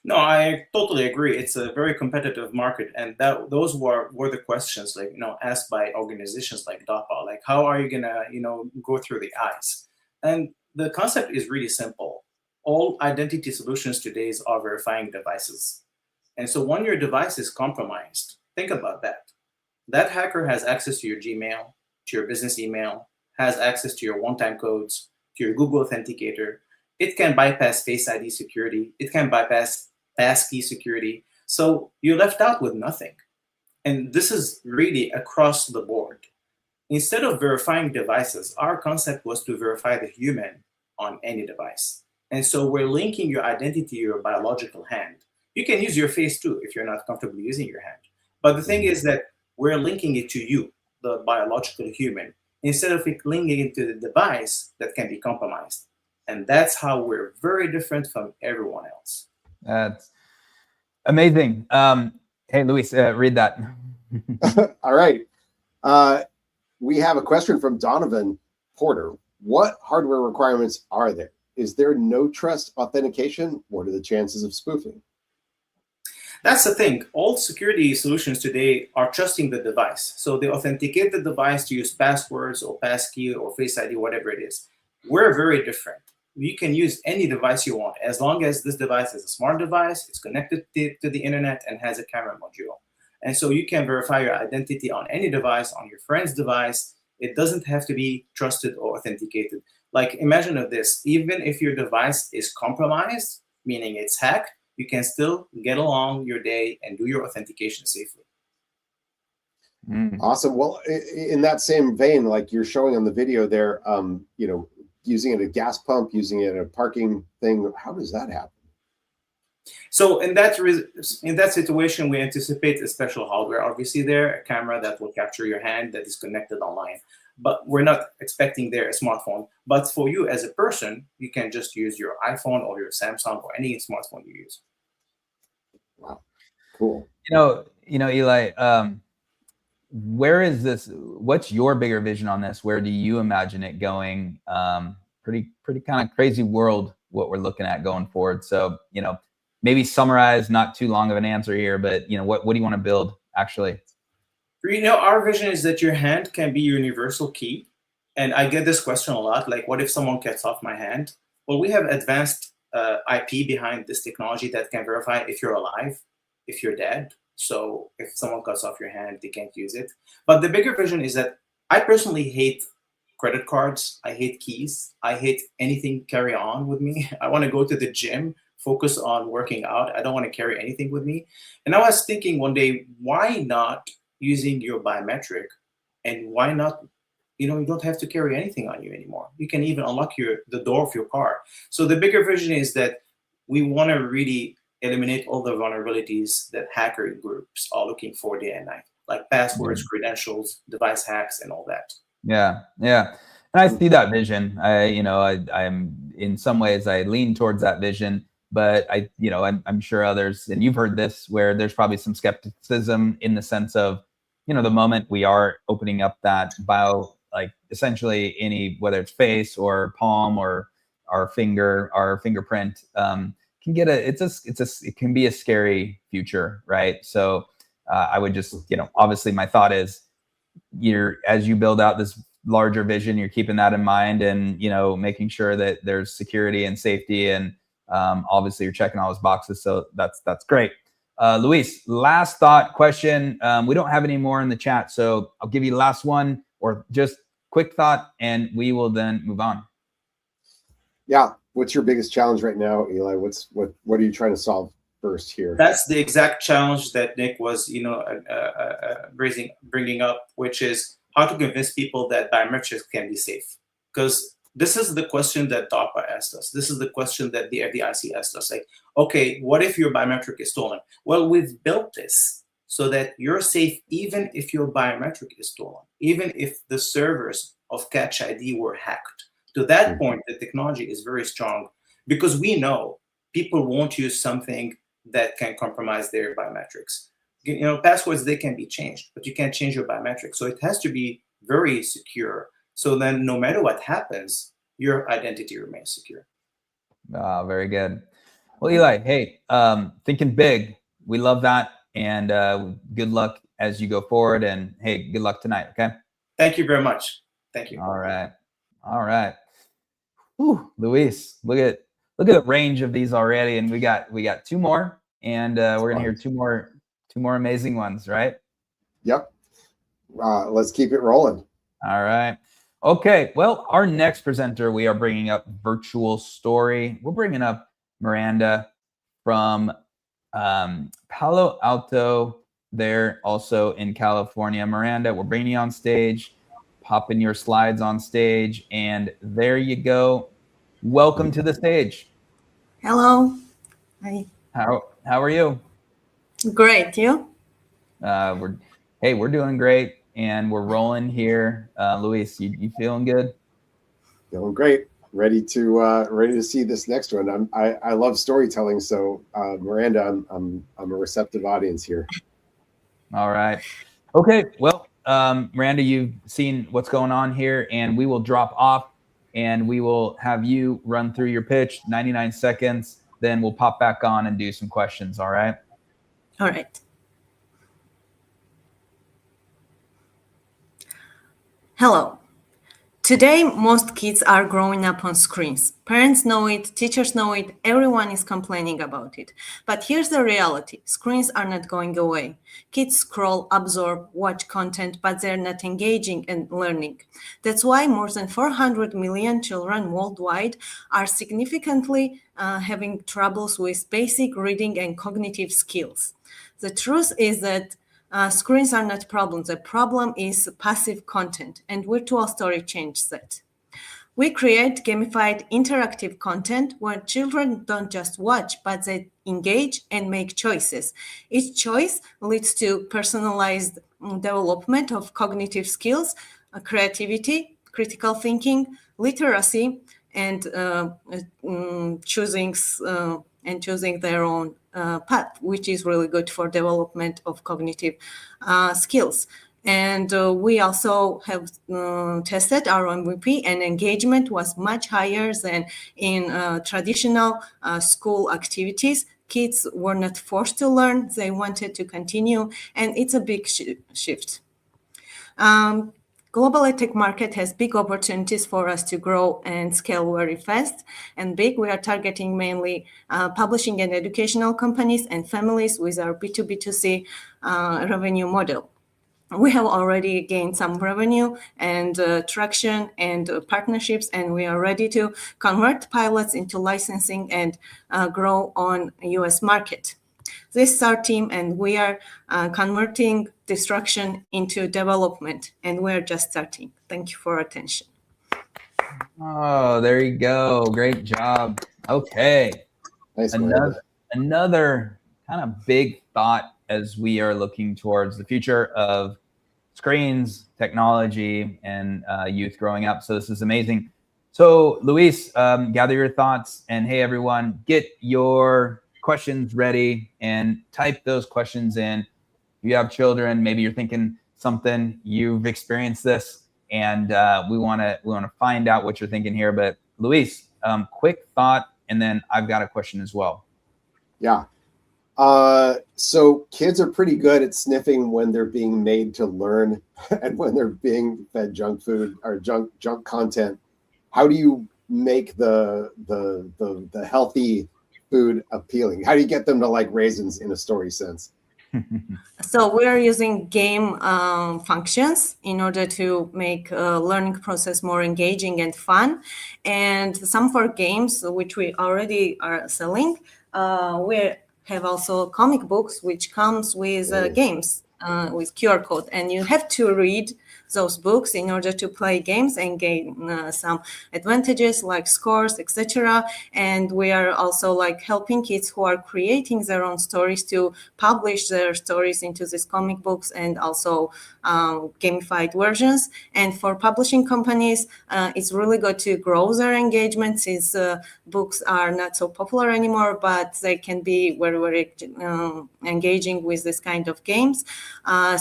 No, I totally agree. It's a very competitive market, and those were the questions, like, asked by organizations like DAPA, like, how are you gonna go through the eyes? And the concept is really simple. All identity solutions today are verifying devices, and so when your device is compromised, think about that. That hacker has access to your Gmail, to your business email, has access to your one-time codes, to your Google Authenticator. It can bypass Face ID security. It can bypass passkey security. So you're left out with nothing. And this is really across the board. Instead of verifying devices, our concept was to verify the human on any device. And so we're linking your identity to your biological hand. You can use your face too if you're not comfortable using your hand. But the thing is that we're linking it to you, the biological human, instead of linking it to the device that can be compromised. And that's how we're very different from everyone else. That's amazing. Hey, Luis, read that. All right. We have a question from Donovan Porter. What hardware requirements are there? Is there no trust authentication? What are the chances of spoofing? That's the thing. All security solutions today are trusting the device. So they authenticate the device to use passwords or passkey or Face ID, whatever it is. We're very different. You can use any device you want, as long as this device is a smart device, it's connected to the internet, and has a camera module. And so you can verify your identity on any device, on your friend's device. It doesn't have to be trusted or authenticated. Like, imagine this, even if your device is compromised, meaning it's hacked, you can still get along your day and do your authentication safely. Awesome. Well, in that same vein, like you're showing on the video there, using it at a gas pump, using it at a parking thing, how does that happen? So in that situation, we anticipate a special hardware, obviously there, a camera that will capture your hand that is connected online. But we're not expecting there a smartphone. But for you as a person, you can just use your iPhone or your Samsung or any smartphone you use. Wow, cool. Eli, where is this? What's your bigger vision on this? Where do you imagine it going? Pretty kind of crazy world what we're looking at going forward. So maybe summarize, not too long of an answer here, but what do you want to build actually? Our vision is that your hand can be your universal key. And I get this question a lot, like, what if someone cuts off my hand? Well, we have advanced IP behind this technology that can verify if you're alive, if you're dead. So if someone cuts off your hand, they can't use it. But the bigger vision is that I personally hate credit cards. I hate keys. I hate anything carry on with me. I want to go to the gym, focus on working out. I don't want to carry anything with me. And I was thinking one day, why not using your biometric, and why not, you don't have to carry anything on you anymore. You can even unlock the door of your car. So the bigger vision is that we want to really eliminate all the vulnerabilities that hacker groups are looking for day and night, like passwords, credentials, device hacks, and all that. Yeah. And I see that vision. I'm in some ways I lean towards that vision, but I'm sure others, and you've heard this, where there's probably some skepticism in the sense of, the moment we are opening up that essentially any, whether it's face or palm or our fingerprint, can get it can be a scary future, right? So I would just, obviously my thought is, as you build out this larger vision, you're keeping that in mind, and making sure that there's security and safety, and obviously you're checking all those boxes. So that's great. Luis, last thought question. We don't have any more in the chat, so I'll give you the last one, or just quick thought, and we will then move on. Yeah. What's your biggest challenge right now, Eli? What are you trying to solve first here. That's the exact challenge that Nick was, bringing up, which is how to convince people that biometrics can be safe. Because this is the question that DARPA asked us. This is the question that the FDIC asked us. Like, okay, what if your biometric is stolen? Well, we've built this so that you're safe even if your biometric is stolen, even if the servers of Katch.ID were hacked. To that point, the technology is very strong because we know people won't use something that can compromise their biometrics. Passwords, they can be changed, but you can't change your biometrics. So it has to be very secure. So then no matter what happens, your identity remains secure. Very good. Well, Eli, hey, thinking big. We love that. And good luck as you go forward. And hey, good luck tonight. Okay. Thank you very much. Thank you. All right. Whew, Luis, look at the range of these already. And we got two more, and we're going to hear two more amazing ones, right? Yep. Let's keep it rolling. All right. Okay. Well, our next presenter, we are bringing up Virtual Story. We're bringing up Miranda from Palo Alto. They're also in California. Miranda, we're bringing you on stage, popping your slides on stage, and there you go. Welcome to the stage. Hello. Hi. How are you? Great. You? We're doing great, and we're rolling here. Luis, you feeling good? Feeling great. Ready to see this next one. I love storytelling, so Miranda, I'm a receptive audience here. All right. Okay. Well, Miranda, you've seen what's going on here, and we will drop off, and we will have you run through your pitch, 99 seconds. Then we'll pop back on and do some questions. All right. All right. Hello. Today, most kids are growing up on screens. Parents know it, teachers know it, everyone is complaining about it. But here's the reality. Screens are not going away. Kids scroll, absorb, watch content, but they're not engaging and learning. That's why more than 400 million children worldwide are significantly having troubles with basic reading and cognitive skills. The truth is that screens are not problems. The problem is passive content, and Virtual Story changed that. We create gamified interactive content where children don't just watch, but they engage and make choices. Each choice leads to personalized development of cognitive skills, creativity, critical thinking, literacy, and choosing their own path, which is really good for development of cognitive skills. And we also have tested our MVP, and engagement was much higher than in traditional school activities. Kids were not forced to learn, they wanted to continue, and it's a big shift. Global tech market has big opportunities for us to grow and scale very fast and big. We are targeting mainly publishing and educational companies and families with our B2B2C revenue model. We have already gained some revenue and traction and partnerships, and we are ready to convert pilots into licensing and grow on US market. This is our team, and we are converting destruction into development, and we're just starting. Thank you for your attention. Oh, there you go. Great job. Okay. Nice. Another kind of big thought as we are looking towards the future of screens, technology, and youth growing up. So this is amazing. So Luis, gather your thoughts, and hey, everyone, get your questions ready and type those questions in. If you have children, maybe you're thinking something, you've experienced this, and we want to find out what you're thinking here. But Luis, quick thought, and then I've got a question as well. Yeah. So kids are pretty good at sniffing when they're being made to learn and when they're being fed junk food or junk content. How do you make the healthy food appealing? How do you get them to like raisins in a story sense? So we are using game functions in order to make learning process more engaging and fun. And some for games, which we already are selling, we're have also comic books, which comes with games. With QR code, and you have to read those books in order to play games and gain some advantages like scores, etc. And we are also like helping kids who are creating their own stories to publish their stories into these comic books and also gamified versions. And for publishing companies, it's really good to grow their engagement since books are not so popular anymore, but they can be very, very engaging with this kind of games.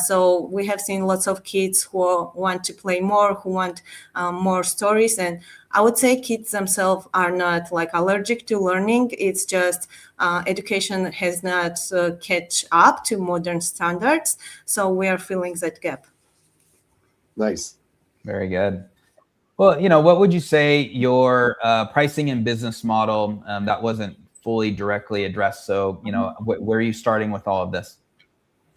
So we have seen lots of kids who want to play more, who want more stories. And I would say kids themselves are not like allergic to learning. It's just education has not catch up to modern standards. So we are filling that gap. Nice. Very good. Well, what would you say your pricing and business model that wasn't fully directly addressed? So, where are you starting with all of this?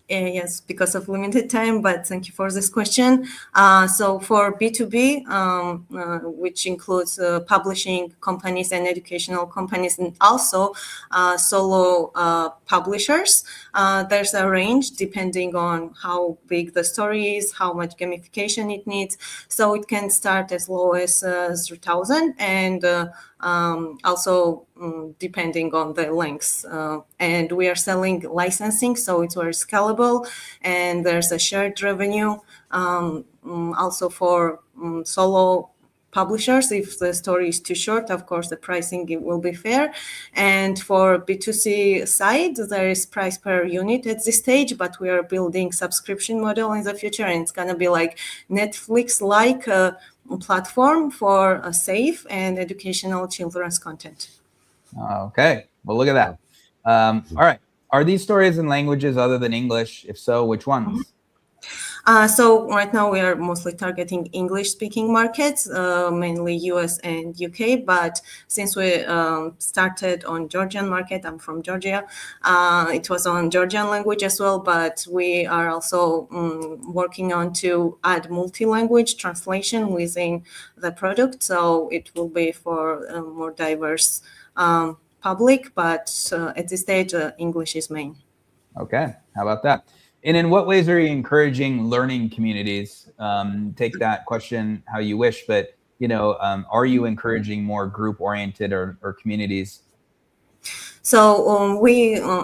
Yes, because of limited time, but thank you for this question. So for B2B, which includes publishing companies and educational companies, and also solo publishers, there's a range depending on how big the story is, how much gamification it needs. So it can start as low as 3,000 and also depending on the lengths. And we are selling licensing, so it's very scalable, and there's a shared revenue. Also for solo publishers, if the story is too short, of course, the pricing will be fair. And for B2C side, there is price per unit at this stage, but we are building subscription model in the future, and it's going to be like Netflix-like platform for safe and educational children's content. Okay, well, look at that. All right, are these stories in languages other than English? If so, which ones? So right now we are mostly targeting English-speaking markets, mainly US and UK. But since we started on Georgian market, I'm from Georgia, it was on Georgian language as well. But we are also working on to add multi-language translation within the product. So it will be for a more diverse public. But at this stage, English is main. Okay, how about that? And in what ways are you encouraging learning communities? Take that question how you wish, but are you encouraging more group-oriented or communities? So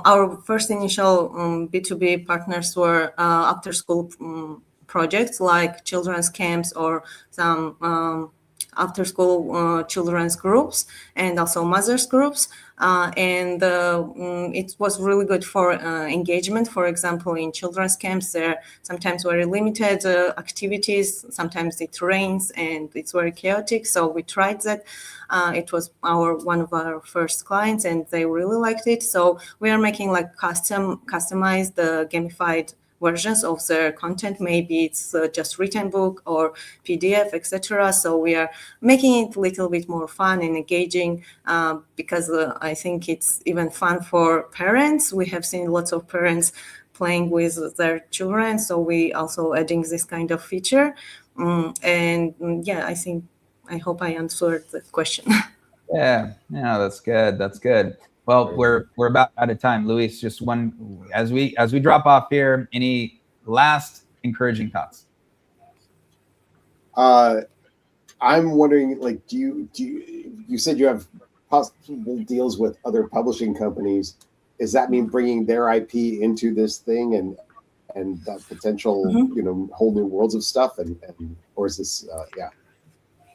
our first initial B2B partners were after-school projects like children's camps or some after-school children's groups and also mothers groups. And it was really good for engagement. For example, in children's camps, there are sometimes very limited activities. Sometimes it rains and it's very chaotic. So we tried that. It was one of our first clients, and they really liked it. So we are making like customized gamified versions of their content. Maybe it's just written book or PDF, etc. So we are making it a little bit more fun and engaging because I think it's even fun for parents. We have seen lots of parents playing with their children, so we also adding this kind of feature. I hope I answered the question. Yeah, that's good. That's good. Well, we're about out of time. Luis, just one as we drop off here, any last encouraging thoughts? I'm wondering, like, do you said you have possible deals with other publishing companies? Does that mean bringing their IP into this thing and that potential, whole new worlds of stuff, or is this,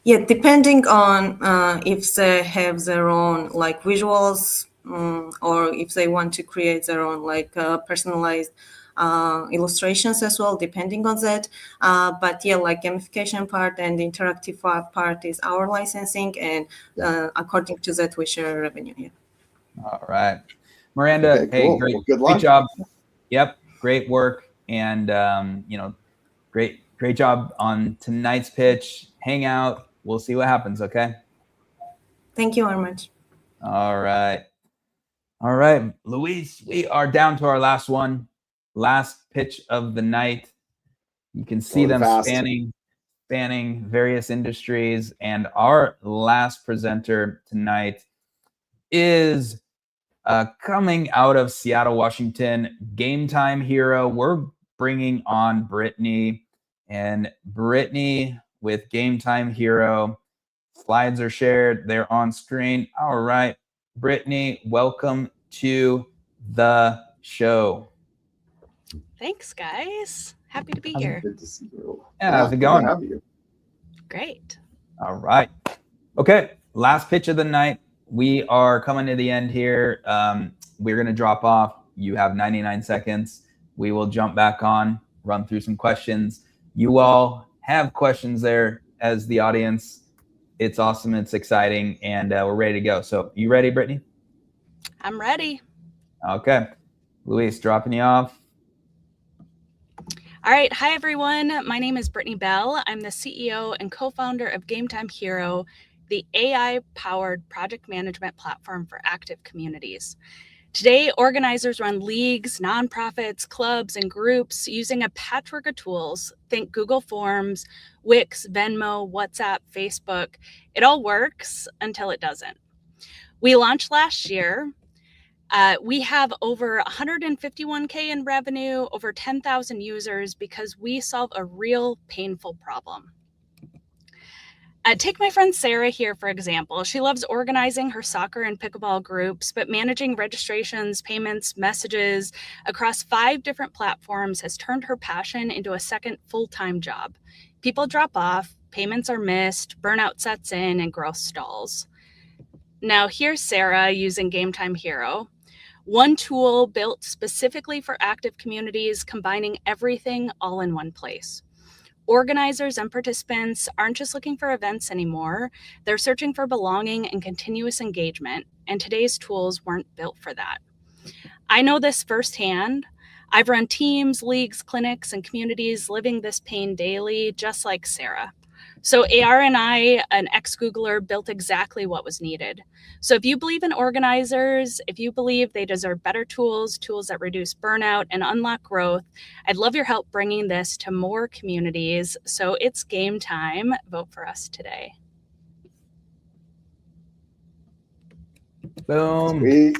Yeah, depending on if they have their own like visuals or if they want to create their own like personalized illustrations as well, depending on that. But yeah, like gamification part and interactive part is our licensing, and according to that, we share revenue. Yeah. All right, Miranda. Okay, hey, cool. great, well, good luck. Great job. Yep, great work, and great job on tonight's pitch. Hang out. We'll see what happens. Okay. Thank you very much. All right, Luis. We are down to our last one. Last pitch of the night. You can see them spanning various industries. And our last presenter tonight is Coming out of Seattle, Washington, Gametime hero, we're bringing on Brittany. And Brittany with Gametime hero. Slides are shared. They're on screen. All right. Brittany, welcome to the show. Thanks, guys. Happy to be here. Good to see you. Yeah, how's it going? Good to have you. Great. All right. Okay. Last pitch of the night. We are coming to the end here. We're going to drop off. You have 99 seconds. We will jump back on, run through some questions. You all have questions there as the audience. It's awesome. It's exciting. And we're ready to go. So you ready, Brittany? I'm ready. Okay. Luis, dropping you off. All right. Hi, everyone. My name is Brittany Bell. I'm the CEO and co-founder of Gametime Hero, the AI-powered project management platform for active communities. Today, organizers run leagues, nonprofits, clubs, and groups using a patchwork of tools. Think Google Forms, Wix, Venmo, WhatsApp, Facebook. It all works until it doesn't. We launched last year. We have over 151K in revenue, over 10,000 users because we solve a real painful problem. Take my friend Sarah here, for example. She loves organizing her soccer and pickleball groups, but managing registrations, payments, messages across 5 different platforms has turned her passion into a second full-time job. People drop off, payments are missed, burnout sets in, and growth stalls. Now here's Sarah using Gametime Hero, one tool built specifically for active communities, combining everything all in one place. Organizers and participants aren't just looking for events anymore. They're searching for belonging and continuous engagement, and today's tools weren't built for that. I know this firsthand. I've run teams, leagues, clinics, and communities living this pain daily, just like Sarah. So AR and I, an ex-Googler, built exactly what was needed. So if you believe in organizers, if you believe they deserve better tools, tools that reduce burnout and unlock growth, I'd love your help bringing this to more communities. So it's game time. Vote for us today. Boom. Sweet.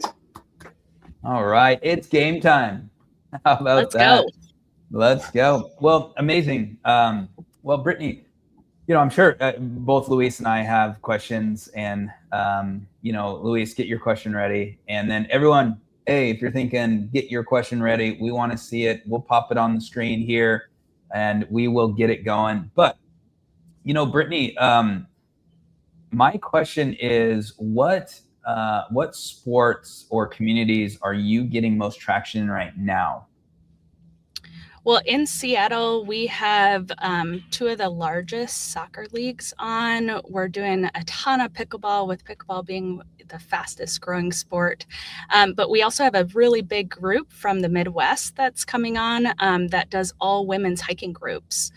All right. It's game time. How about Let's that? go. Let's go. Well, amazing. Well, Brittany, I'm sure both Luis and I have questions, and Luis, get your question ready. And then everyone, hey, if you're thinking, get your question ready. We want to see it. We'll pop it on the screen here, and we will get it going. But, Brittany, my question is, what sports or communities are you getting most traction in right now? Well, in Seattle, we have 2 of the largest soccer leagues on. We're doing a ton of pickleball, with pickleball being the fastest growing sport. But we also have a really big group from the Midwest that's coming on that does all women's hiking groups.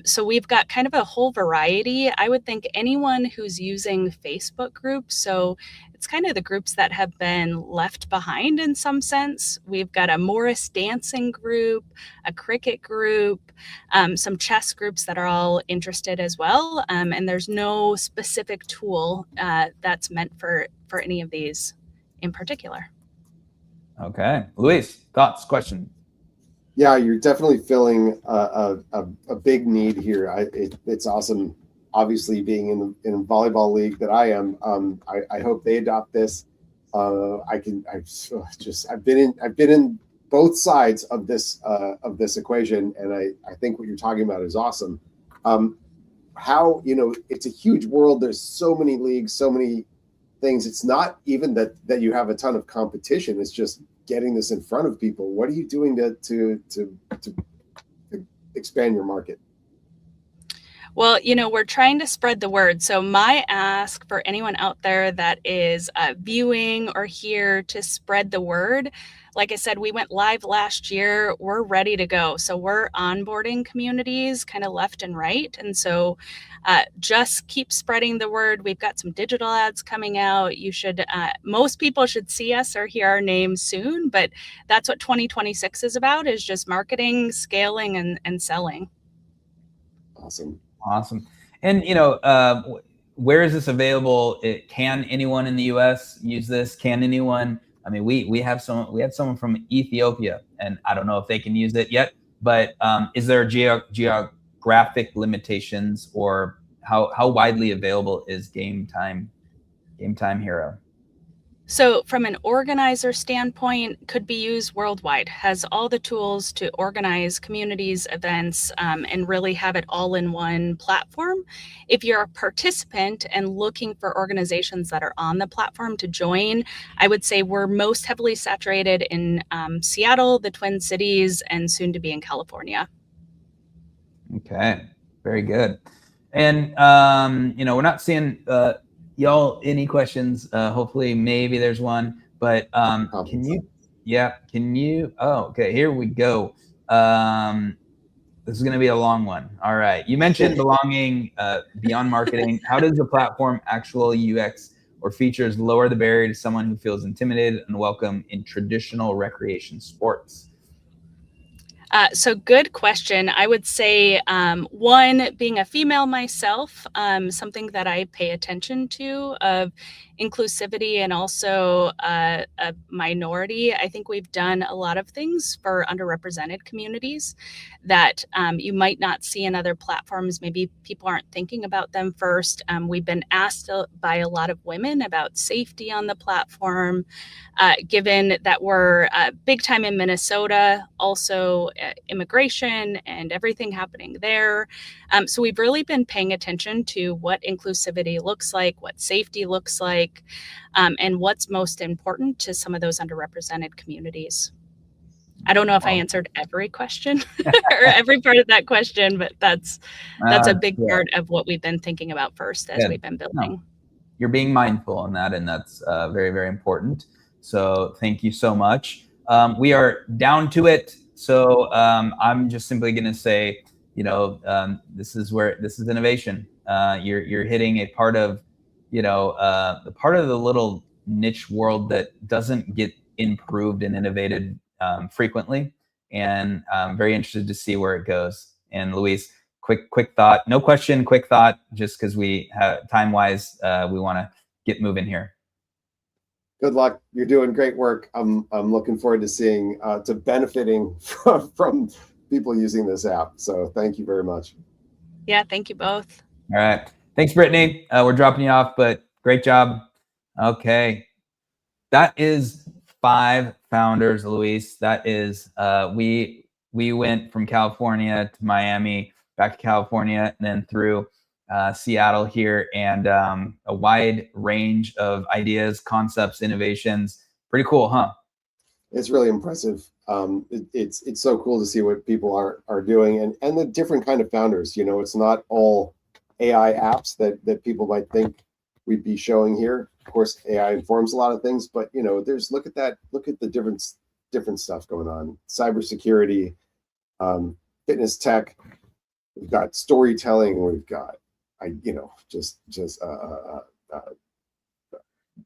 So we've got kind of a whole variety. I would think anyone who's using Facebook groups, so it's kind of the groups that have been left behind in some sense. We've got a Morris dancing group, a cricket group, some chess groups that are all interested as well. And there's no specific tool that's meant for any of these in particular. Okay. Luis, thoughts, questions? Yeah, you're definitely filling a big need here. It's awesome. Obviously, being in a volleyball league that I am, I hope they adopt this. I've been in both sides of this equation, and I think what you're talking about is awesome. How it's a huge world. There's so many leagues, so many things. It's not even that you have a ton of competition. It's just getting this in front of people. What are you doing to expand your market? Well, we're trying to spread the word. So my ask for anyone out there that is viewing or here to spread the word, like I said, we went live last year. We're ready to go. So we're onboarding communities kind of left and right. And so just keep spreading the word. We've got some digital ads coming out. You should, most people should see us or hear our names soon, but that's what 2026 is about, is just marketing, scaling, and selling. Awesome. And, where is this available? Can anyone in the US use this? Can anyone I mean, we have someone from Ethiopia, and I don't know if they can use it yet, but is there geographic limitations, or how widely available is Gametime Hero? So from an organizer standpoint, could be used worldwide, has all the tools to organize communities, events, and really have it all in one platform. If you're a participant and looking for organizations that are on the platform to join, I would say we're most heavily saturated in Seattle, the Twin Cities, and soon to be in California. Okay, very good. And we're not seeing y'all any questions. Hopefully maybe there's one, but can you okay, here we go. This is going to be a long one. All right, you mentioned belonging beyond marketing. How does the platform actual UX or features lower the barrier to someone who feels intimidated and welcome in traditional recreation sports? So good question. I would say one, being a female myself, something that I pay attention to of inclusivity and also a minority. I think we've done a lot of things for underrepresented communities that you might not see in other platforms. Maybe people aren't thinking about them first. We've been asked by a lot of women about safety on the platform, given that we're big time in Minnesota, also immigration and everything happening there. So we've really been paying attention to what inclusivity looks like, what safety looks like, and what's most important to some of those underrepresented communities. I don't know if I answered every question or every part of that question, but that's a big part of what we've been thinking about first as we've been building. No, you're being mindful on that, and that's very, very important. So thank you so much. We are down to it. So I'm just simply going to say, this is innovation. You're hitting a part of, the part of the little niche world that doesn't get improved and innovated frequently. And I'm very interested to see where it goes. And Luis, quick thought, no question, quick thought, just because we have time-wise, we want to get moving here. Good luck. You're doing great work. I'm looking forward to seeing to benefiting from people using this app. So thank you very much. Yeah, thank you both. All right. Thanks, Brittany. We're dropping you off, but great job. Okay. That is 5 founders, Luis. That is we went from California to Miami, back to California, and then through Seattle here, and a wide range of ideas, concepts, innovations. Pretty cool, huh? It's really impressive. It's so cool to see what people are doing, and the different kind of founders. It's not all AI apps that people might think we'd be showing here. Of course, AI informs a lot of things, but there's look at the different stuff going on. Cybersecurity, fitness tech. We've got storytelling. We've got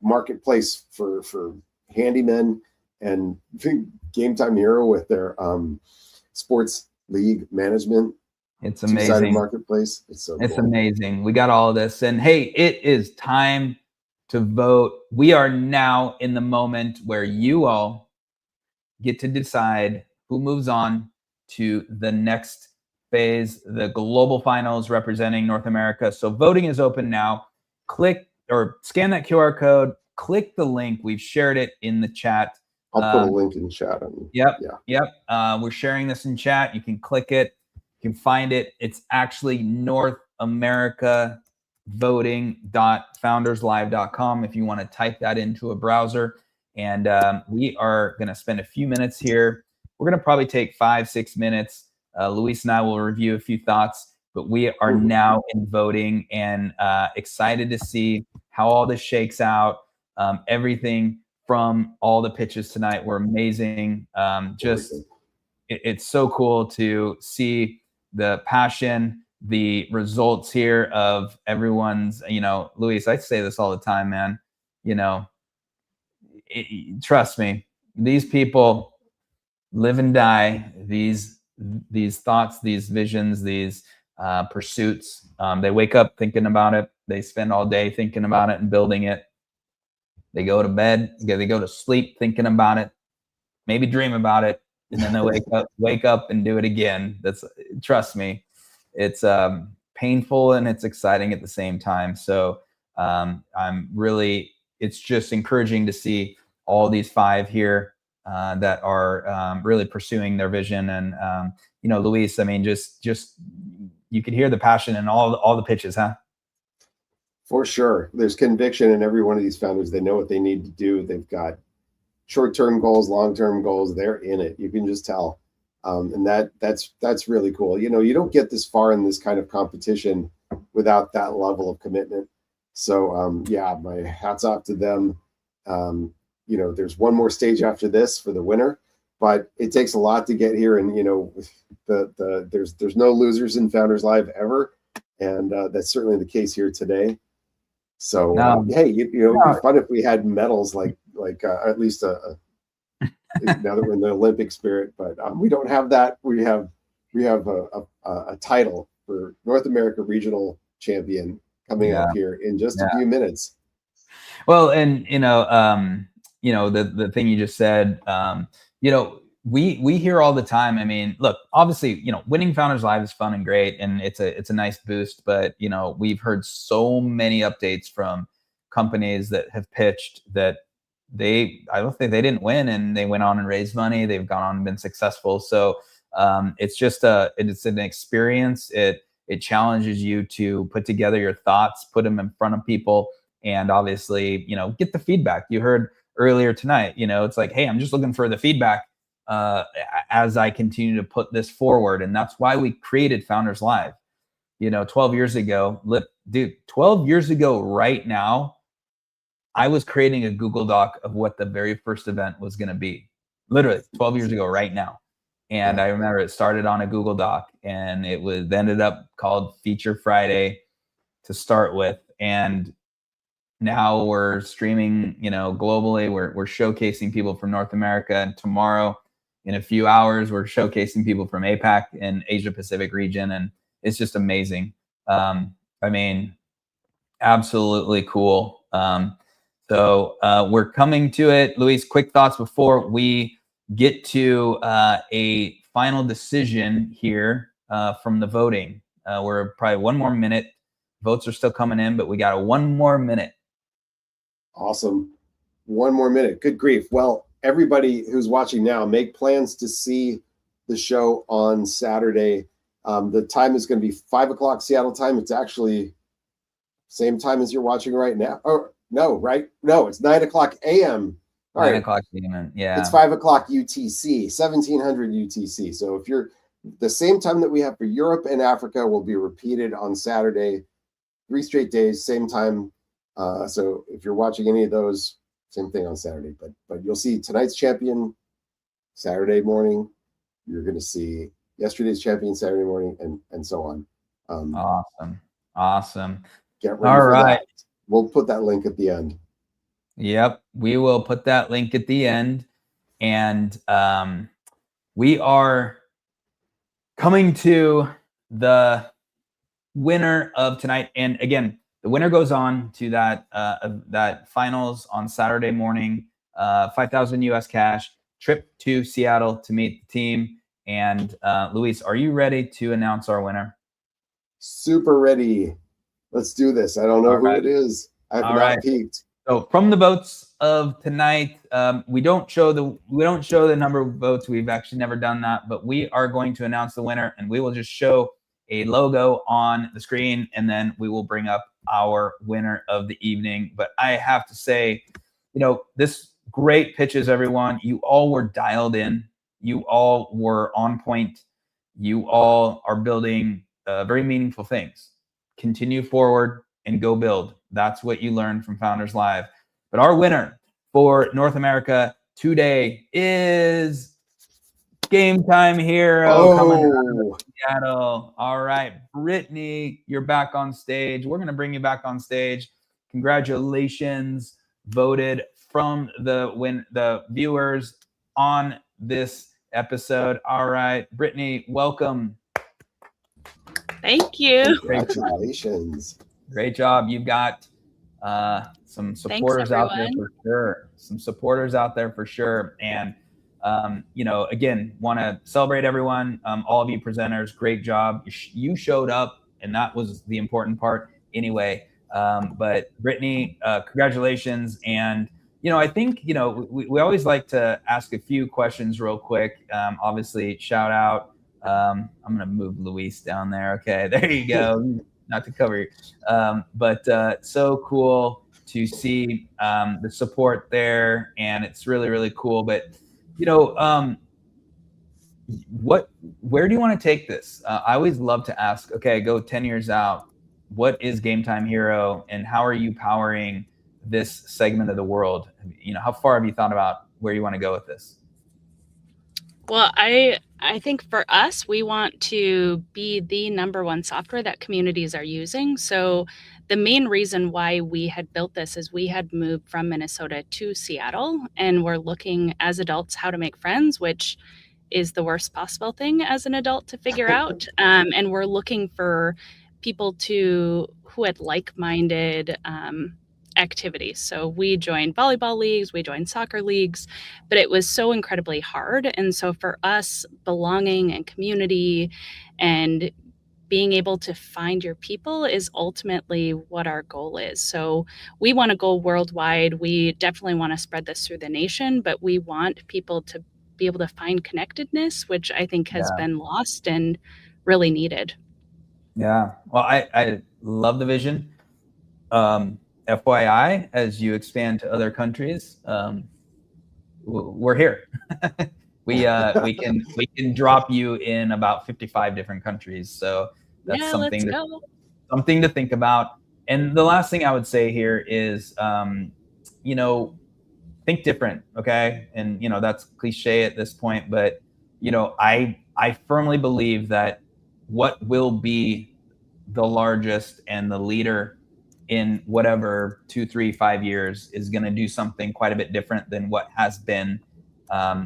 marketplace for handymen, and Gametime Hero with their sports league management. It's amazing. Marketplace. It's so cool. Amazing. We got all of this, and hey, it is time to vote. We are now in the moment where you all get to decide who moves on to the next phase, the global finals representing North America. So voting is open now. Click or scan that QR code, click the link. We've shared it in the chat. I'll put a link in chat. Yep. We're sharing this in chat. You can click it. You can find it. It's actually North America voting.founderslive.com if you want to type that into a browser. And we are going to spend a few minutes here. We're going to probably take 5-6 minutes. Luis and I will review a few thoughts, but we are now in voting, and excited to see how all this shakes out. Everything from all the pitches tonight were amazing. It's so cool to see the passion, the results here of everyone's, Luis, I say this all the time, man, trust me, these people live and die, these thoughts, these visions, these pursuits. They wake up thinking about it. They spend all day thinking about it and building it. They go to bed, they go to sleep thinking about it, maybe dream about it, and then they wake up and do it again. Trust me, it's painful and it's exciting at the same time. So it's just encouraging to see all these 5 here that are really pursuing their vision. And Luis, I mean, just you could hear the passion in all the pitches, huh? For sure. There's conviction in every one of these founders. They know what they need to do. They've got short-term goals, long-term goals. They're in it. You can just tell. And that's really cool. You don't get this far in this kind of competition without that level of commitment. So my hats off to them. There's one more stage after this for the winner, but it takes a lot to get here. And there's no losers in Founders Live ever, and that's certainly the case here today. So hey, it'd be fun if we had medals like at least now that we're in the Olympic spirit, but we don't have that. We have a title for North America Regional Champion coming up here in just a few minutes. Well, and the thing you just said, we hear all the time. I mean, look, obviously, winning Founders Live is fun and great, and it's a nice boost. But we've heard so many updates from companies that have pitched that I don't think they didn't win, and they went on and raised money. They've gone on and been successful. So it's just it's an experience. It challenges you to put together your thoughts, put them in front of people, and obviously, get the feedback. You heard earlier tonight, it's like, hey, I'm just looking for the feedback as I continue to put this forward. And that's why we created Founders Live. 12 years ago, 12 years ago right now, I was creating a Google Doc of what the very first event was going to be. Literally 12 years ago right now. And I remember it started on a Google Doc, and it ended up called Feature Friday to start with. And now we're streaming, globally. We're showcasing people from North America, and tomorrow, in a few hours, we're showcasing people from APAC and Asia Pacific region, and it's just amazing. I mean, absolutely cool. So we're coming to it. Luis, quick thoughts before we get to a final decision here from the voting. We're probably 1 more minute. Votes are still coming in, but we got 1 more minute. Awesome. 1 more minute. Good grief. Well, everybody who's watching now, make plans to see the show on Saturday. The time is going to be 5 o'clock Seattle time. It's actually same time as you're watching right now. Oh, no, right? No, it's 9 o'clock a.m. 9 o'clock a.m. Yeah. It's 5 o'clock UTC, 1700 UTC. So if you're the same time that we have for Europe and Africa will be repeated on Saturday, 3 straight days, same time. So if you're watching any of those, same thing on Saturday. But you'll see tonight's champion Saturday morning. You're going to see yesterday's champion Saturday morning, and so on. Awesome. Get ready for that. We'll put that link at the end. Yep, we will put that link at the end. And we are coming to the winner of tonight. And again, the winner goes on to that finals on Saturday morning, 5,000 US cash, trip to Seattle to meet the team. And Luis, are you ready to announce our winner? Super ready. Let's do this. I don't know who it is. I have not peeked. So from the votes of tonight, we don't show the number of votes. We've actually never done that, but we are going to announce the winner, and we will just show a logo on the screen, and then we will bring up our winner of the evening. But I have to say, this great pitches, everyone. You all were dialed in. You all were on point. You all are building very meaningful things. Continue forward and go build. That's what you learned from Founders Live. But our winner for North America today is Gametime Hero coming out of Seattle. All right, Brittany, you're back on stage. We're going to bring you back on stage. Congratulations, voted from the viewers on this episode. All right, Brittany, welcome. Thank you. Congratulations. Great job. You've got Some supporters out there everyone. for sure. Some supporters out there for sure. And, you know, again, want to celebrate everyone. All of you presenters, great job. You showed up, and that was the important part anyway. But Brittany, congratulations. And, you know, I think, you know, we always like to ask a few questions real quick. Obviously, shout out. I'm going to move Luis down there. Okay, there you go. Not to cover you. But so cool to see the support there. And it's really, really cool. But, you know, where do you want to take this? I always love to ask, okay, go 10 years out. What is Gametime Hero, and how are you powering this segment of the world? You know, how far have you thought about where you want to go with this? Well, I think for us, we want to be the #1 software that communities are using. So the main reason why we had built this is we had moved from Minnesota to Seattle, and we're looking as adults how to make friends, which is the worst possible thing as an adult to figure out. And we're looking for people who had like-minded activities. So we joined volleyball leagues, we joined soccer leagues, but it was so incredibly hard. And so for us, belonging and community and being able to find your people is ultimately what our goal is. So we want to go worldwide. We definitely want to spread this through the nation, but we want people to be able to find connectedness, which I think has been lost and really needed. Yeah. Well, I love the vision. FYI, as you expand to other countries, we're here. we can drop you in about 55 different countries. So that's something to think about. And the last thing I would say here is, you know, think different. Okay. And, you know, that's cliche at this point, but, you know, I firmly believe that what will be the largest and the leader in whatever 2, 3, 5 years is going to do something quite a bit different than what has been,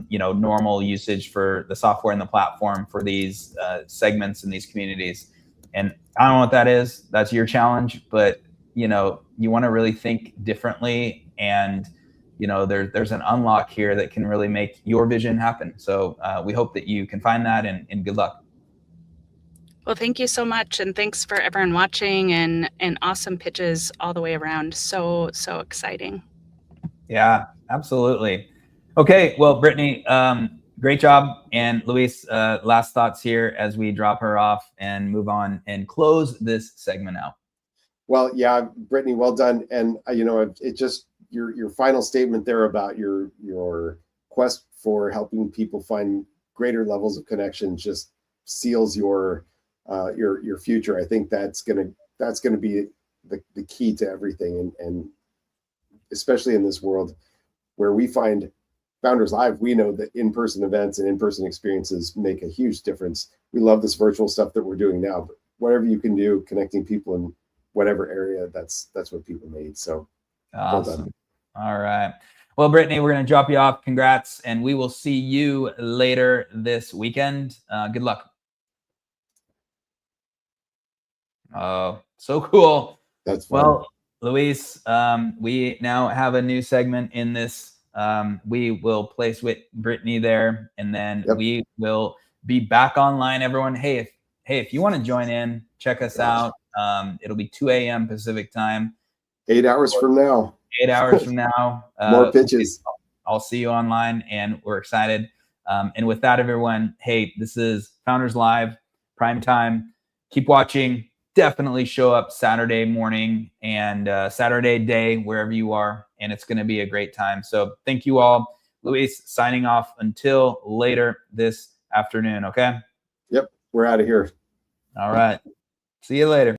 you know, normal usage for the software and the platform for these segments and these communities. And I don't know what that is. That's your challenge, but, you know, you want to really think differently. And, you know, there's an unlock here that can really make your vision happen. So we hope that you can find that, and good luck. Well, thank you so much. And thanks for everyone watching, and awesome pitches all the way around. So exciting. Yeah, absolutely. Okay. Well, Brittany, great job. And Luis, last thoughts here as we drop her off and move on and close this segment out. Well, yeah, Brittany, well done. And, you know, it just, your final statement there about your quest for helping people find greater levels of connection just seals your future. I think that's gonna be the key to everything, and especially in this world where we find Founders Live, we know that in-person events and in-person experiences make a huge difference. We love this virtual stuff that we're doing now, but whatever you can do, connecting people in whatever area, that's what people need. So awesome. Well done. All right. Well, Brittany, we're going to drop you off. Congrats. And we will see you later this weekend. Good luck. Oh, so cool. That's fun. Well, Luis, we now have a new segment in this. We will place with Brittany there, and then we will be back online. Everyone, hey, if you want to join in, check us out. It'll be 2 a.m. Pacific time. 8 hours from now. 8 hours from now. More pitches. I'll see you online, and we're excited. And with that, everyone, hey, this is Founders Live, prime time. Keep watching. Definitely show up Saturday morning and Saturday day, wherever you are, and it's going to be a great time. So thank you all. Luis, signing off until later this afternoon, okay? Yep, we're out of here. All right. See you later.